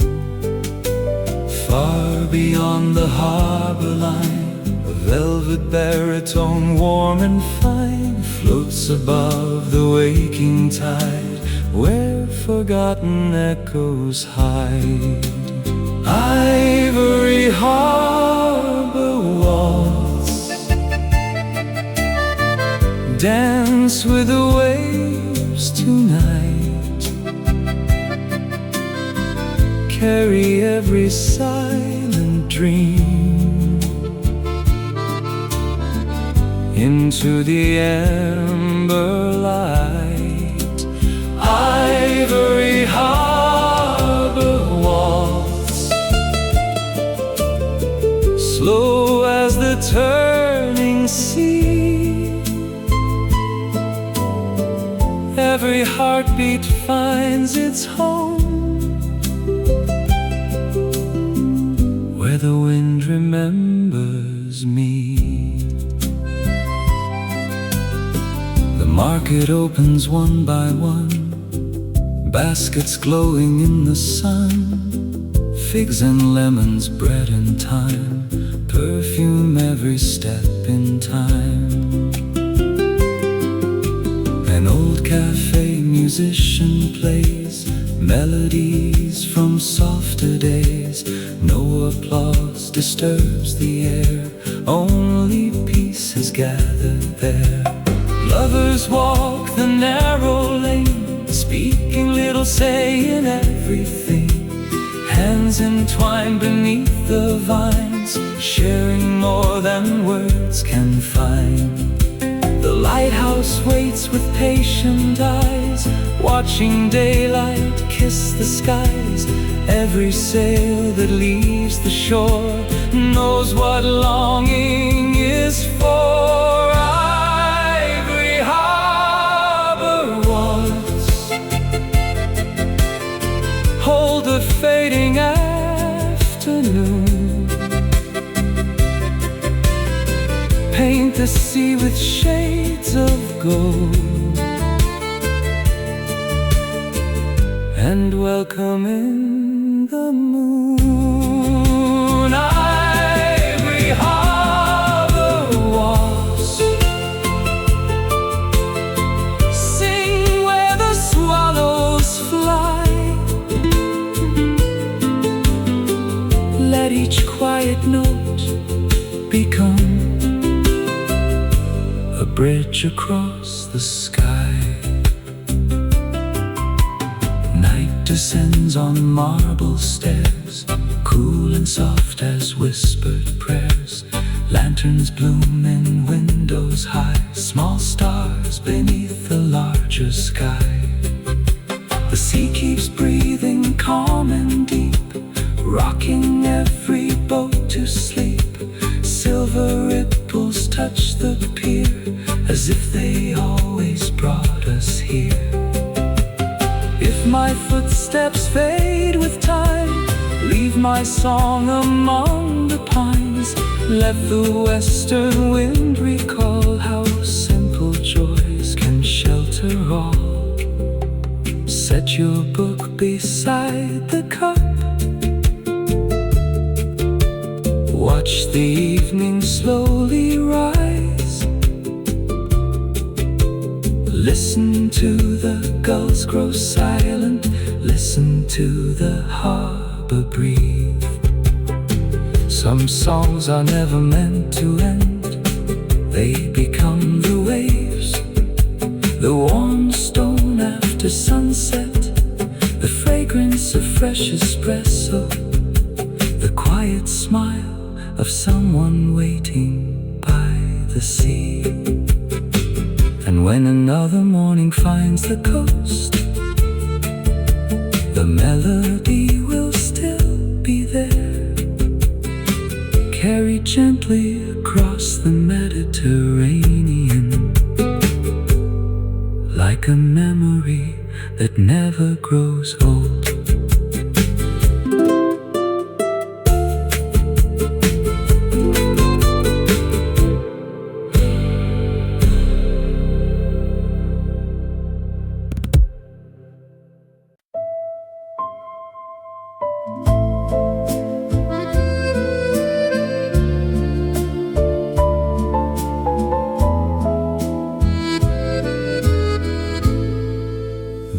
Far beyond the harbor line, a velvet baritone warm and fine floats above the waking tide, where forgotten echoes hide. Ivory harbor waltz, dance with the waves tonight, carry every silent dream into the amber light. Ivory harbor waltz, slow as the turning sea, every heartbeat finds its home, where the wind remembers me. The market opens one by one, baskets glowing in the sun, figs and lemons, bread and thyme, perfume every step in time. An old cafe musician plays melodies from softer days. No applause disturbs the air, only peace is gathered there. Lovers walk the narrow lane, speaking little, saying everything. Hands entwined beneath the vines, sharing more than words can find. The lighthouse waits with patient eyes, watching daylight kiss the skies. Every sail that leaves the shore knows what longing is for. Ivory harbor waltz, hold the fading afternoon, paint the sea with shades of gold, and welcome in the moon. Ivory harbor waltz, sing where the swallows fly, let each quiet note become a bridge across the sky. Night descends on marble stairs, cool and soft as whispered prayers. Lanterns bloom in windows high, small stars beneath the larger sky. The sea keeps breathing calm and deep, rocking every boat to sleep. Silver ripples touch the pier, as if they always brought us here. If my footsteps fade with time, leave my song among the pines. Let the western wind recall how simple joys can shelter all. Set your book beside the cup, watch the evening slowly rise. Listen to the gulls grow silent, listen to the harbor breathe. Some songs are never meant to end, they become the waves. The warm stone after sunset, the fragrance of fresh espresso, the quiet smile of someone waiting by the sea. And when another morning finds the coast, the melody will still be there, carried gently across the Mediterranean, like a memory that never grows old.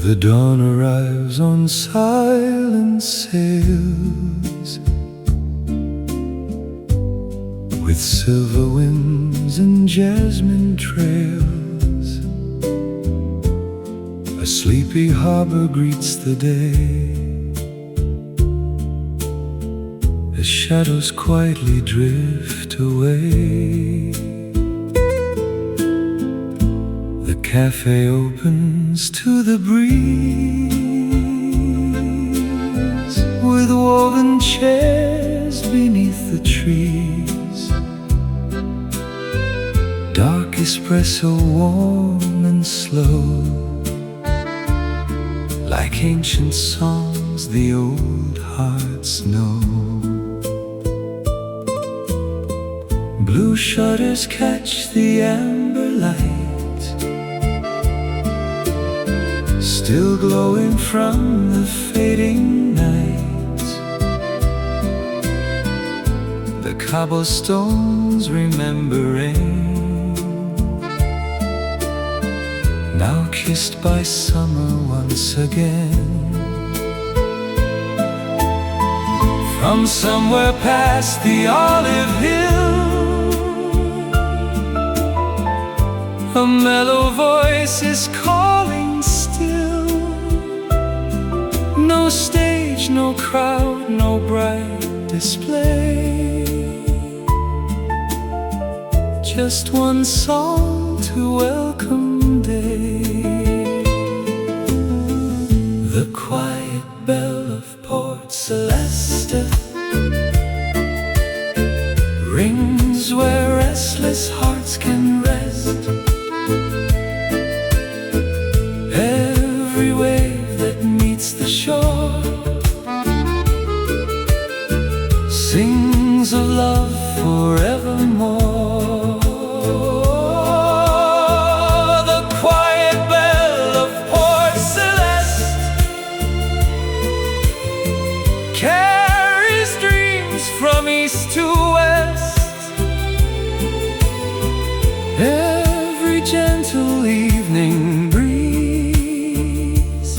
The dawn arrives on silent sails, with silver winds and jasmine trails. A sleepy harbor greets the day, as shadows quietly drift away. The cafe opens to the breeze, with woven chairs beneath the trees. Dark espresso, warm and slow, like ancient songs the old hearts know. Blue shutters catch the amber light, still glowing from the fading night. The cobblestones remembering, now kissed by summer once again. From somewhere past the olive hill, a mellow voice is calling still. No stage, no crowd, no bright display, just one song to welcome day. The quiet bell of Port Celeste rings where restless hearts can rest. Every wave that meets the shore sings of love forevermore. The quiet bell of Port Celeste carries dreams from east to west. Every gentle evening breeze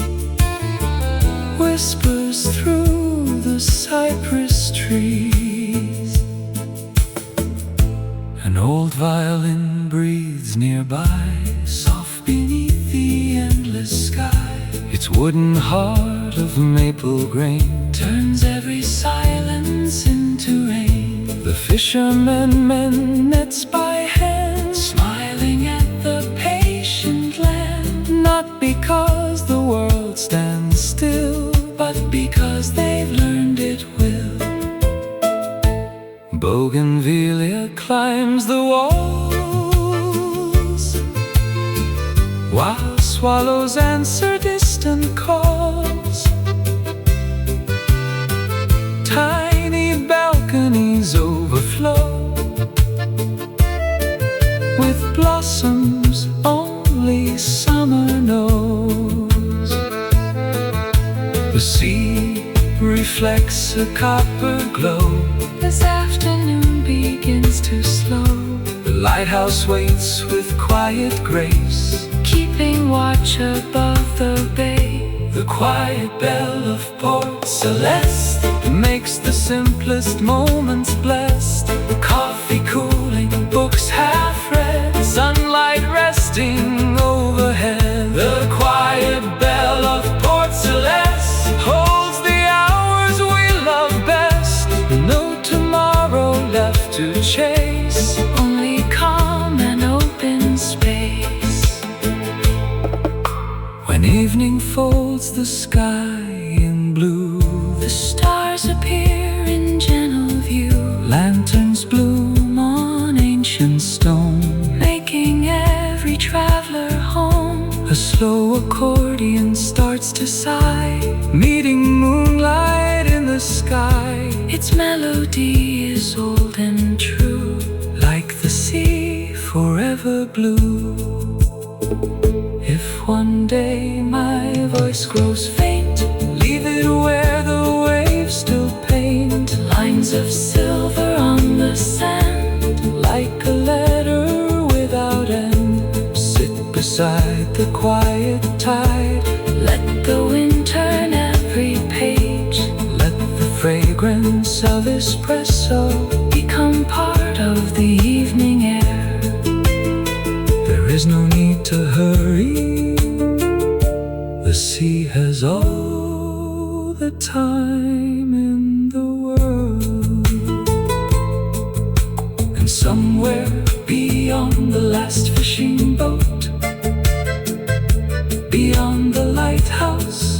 whispers through the cypress trees. An old violin breathes nearby, soft beneath the endless sky. Its wooden heart of maple grain turns every silence into rain. The fishermen mend nets by hand, smiling at the patient land. Not because the world stands still, but because they've learned it will. Bougainvillea climbs the walls, while swallows answer distant calls. Tiny balconies overflow with blossoms only summer knows. The sea reflects a copper glow as afternoon begins to slow. The lighthouse waits with quiet grace, keeping watch above the bay. The quiet bell of Port Celeste makes the simplest moments blessed. Coffee cooling, books half read, sunlight resting overhead. The quiet bell of Port Celeste holds the hours we love best. No tomorrow left to chase, only calm and open space. When evening folds the sky in blue, the stars appear in gentle view. Lanterns bloom on ancient stone, making every traveler home. A slow accordion starts to sigh, meeting moonlight in the sky. Its melody is old and true, like the sea forever blue. If one day my voice grows faint, leave it where the waves still paint lines of silver on the sand, like a letter without end. Sit beside the quiet tide, Let the wind turn every page. Let the fragrance of espresso Become part of the evening air. There is no need to hurry. The sea has all the time in the world. And somewhere beyond the last fishing boat, beyond the lighthouse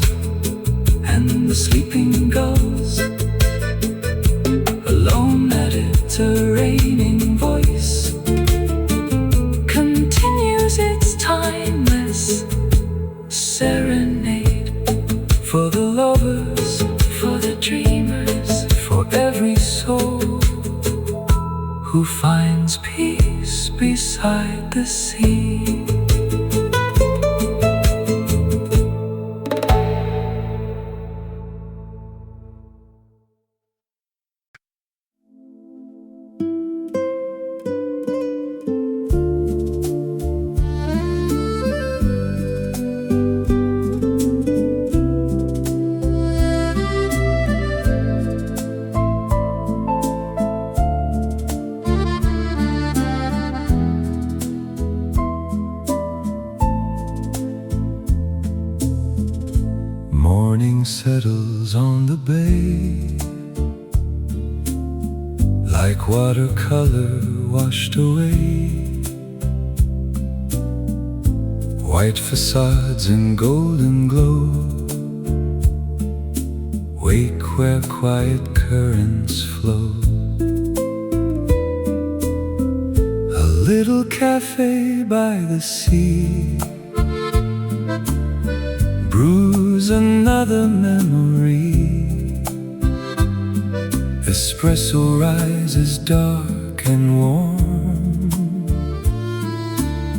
and the sleeping gulls, a lone Mediterranean voice continues its timeless serenade. For the lovers, For the dreamers, for every soul who finds peace beside the sea. Morning settles on the bay like watercolor washed away. White facades in golden glow wake where quiet currents flow. A little cafe by the sea brews another memory. Espresso rises dark and warm,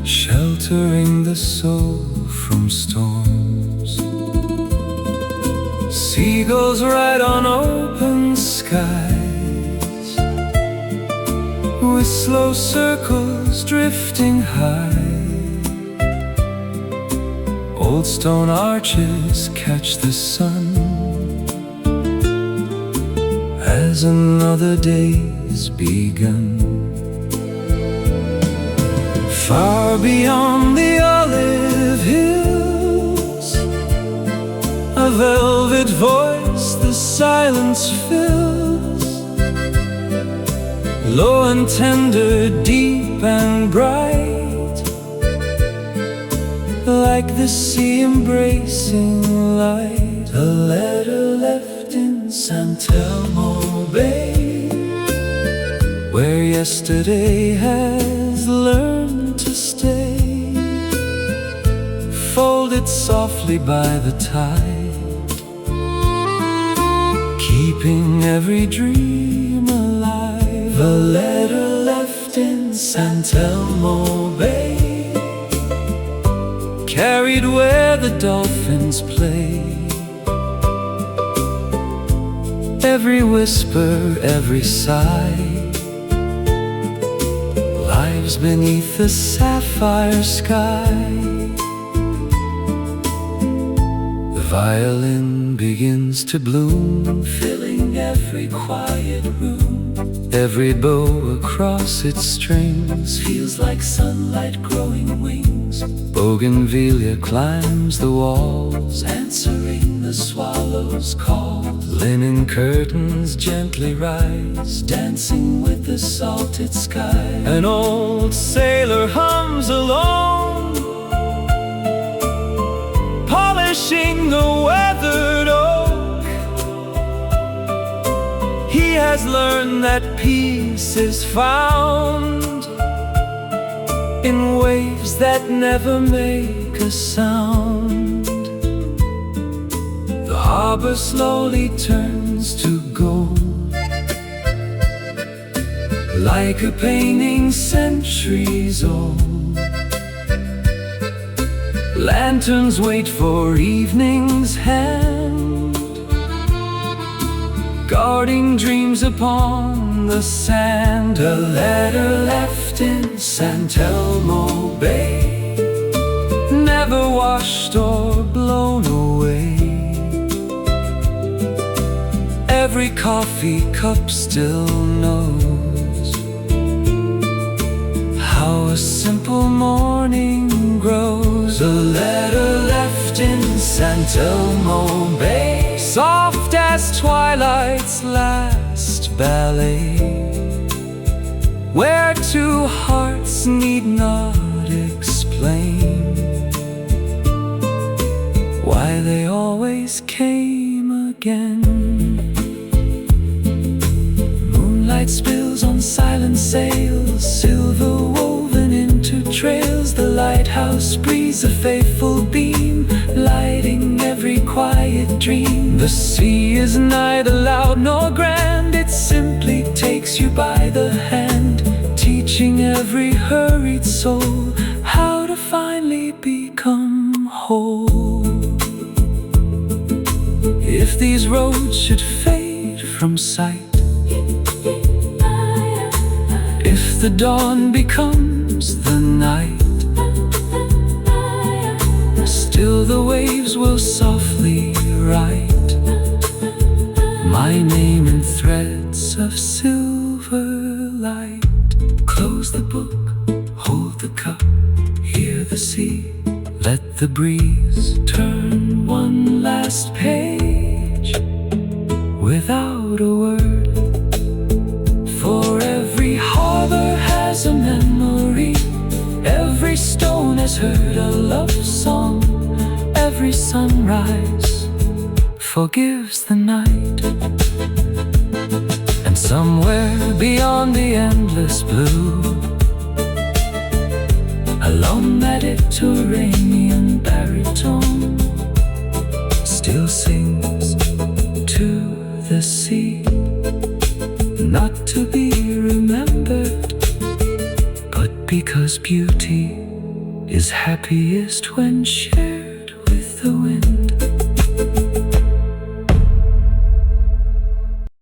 sheltering the soul from storms. Seagulls ride on open skies, with slow circles drifting high. Old stone arches catch the sun as another day's begun. Far beyond the olive hills, a velvet voice the silence fills, low and tender, deep and bright, like the sea embracing light. A letter left in San Telmo Bay, where yesterday has learned to stay, folded softly by the tide, keeping every dream alive. A letter left in San Telmo Bay, carried where the dolphins play. Every whisper, every sigh lives beneath the sapphire sky. The violin begins to bloom, filling every quiet room. Every bow across its strings feels like sunlight growing wings. Bougainvillea climbs the walls, Answering the swallow's call. linen curtains gently rise, Dancing with the salted sky. an old sailor hums alone, polishing the weathered oak. He has learned that peace is found in waves that never make a sound. The harbor slowly turns to gold, like a painting centuries old. Lanterns wait for evening's hand, guarding dreams upon the sand. A letter left in San Telmo Bay, never washed or blown away. every coffee cup still knows how a simple morning grows. A letter left in San Telmo Bay, soft as twilight's last ballet, where two hearts need not explain why they always came again. Moonlight spills on silent sails, silver woven into trails. The lighthouse breathes a faithful beam, lighting every quiet dream. The sea is neither loud nor grand, it simply takes you by the hand, teaching every hurried soul how to finally become whole. If these roads should fade from sight, if the dawn becomes the night, still the waves will softly write my name in threads of silver light. Close the book, hold the cup, hear the sea, let the breeze turn one last page without a word. For every harbor has a memory, every stone has heard a love song, every sunrise forgives the night. And somewhere beyond the endless blue, a low Mediterranean baritone still sings to the sea, not to be remembered, but because beauty is happiest when shared with the wind.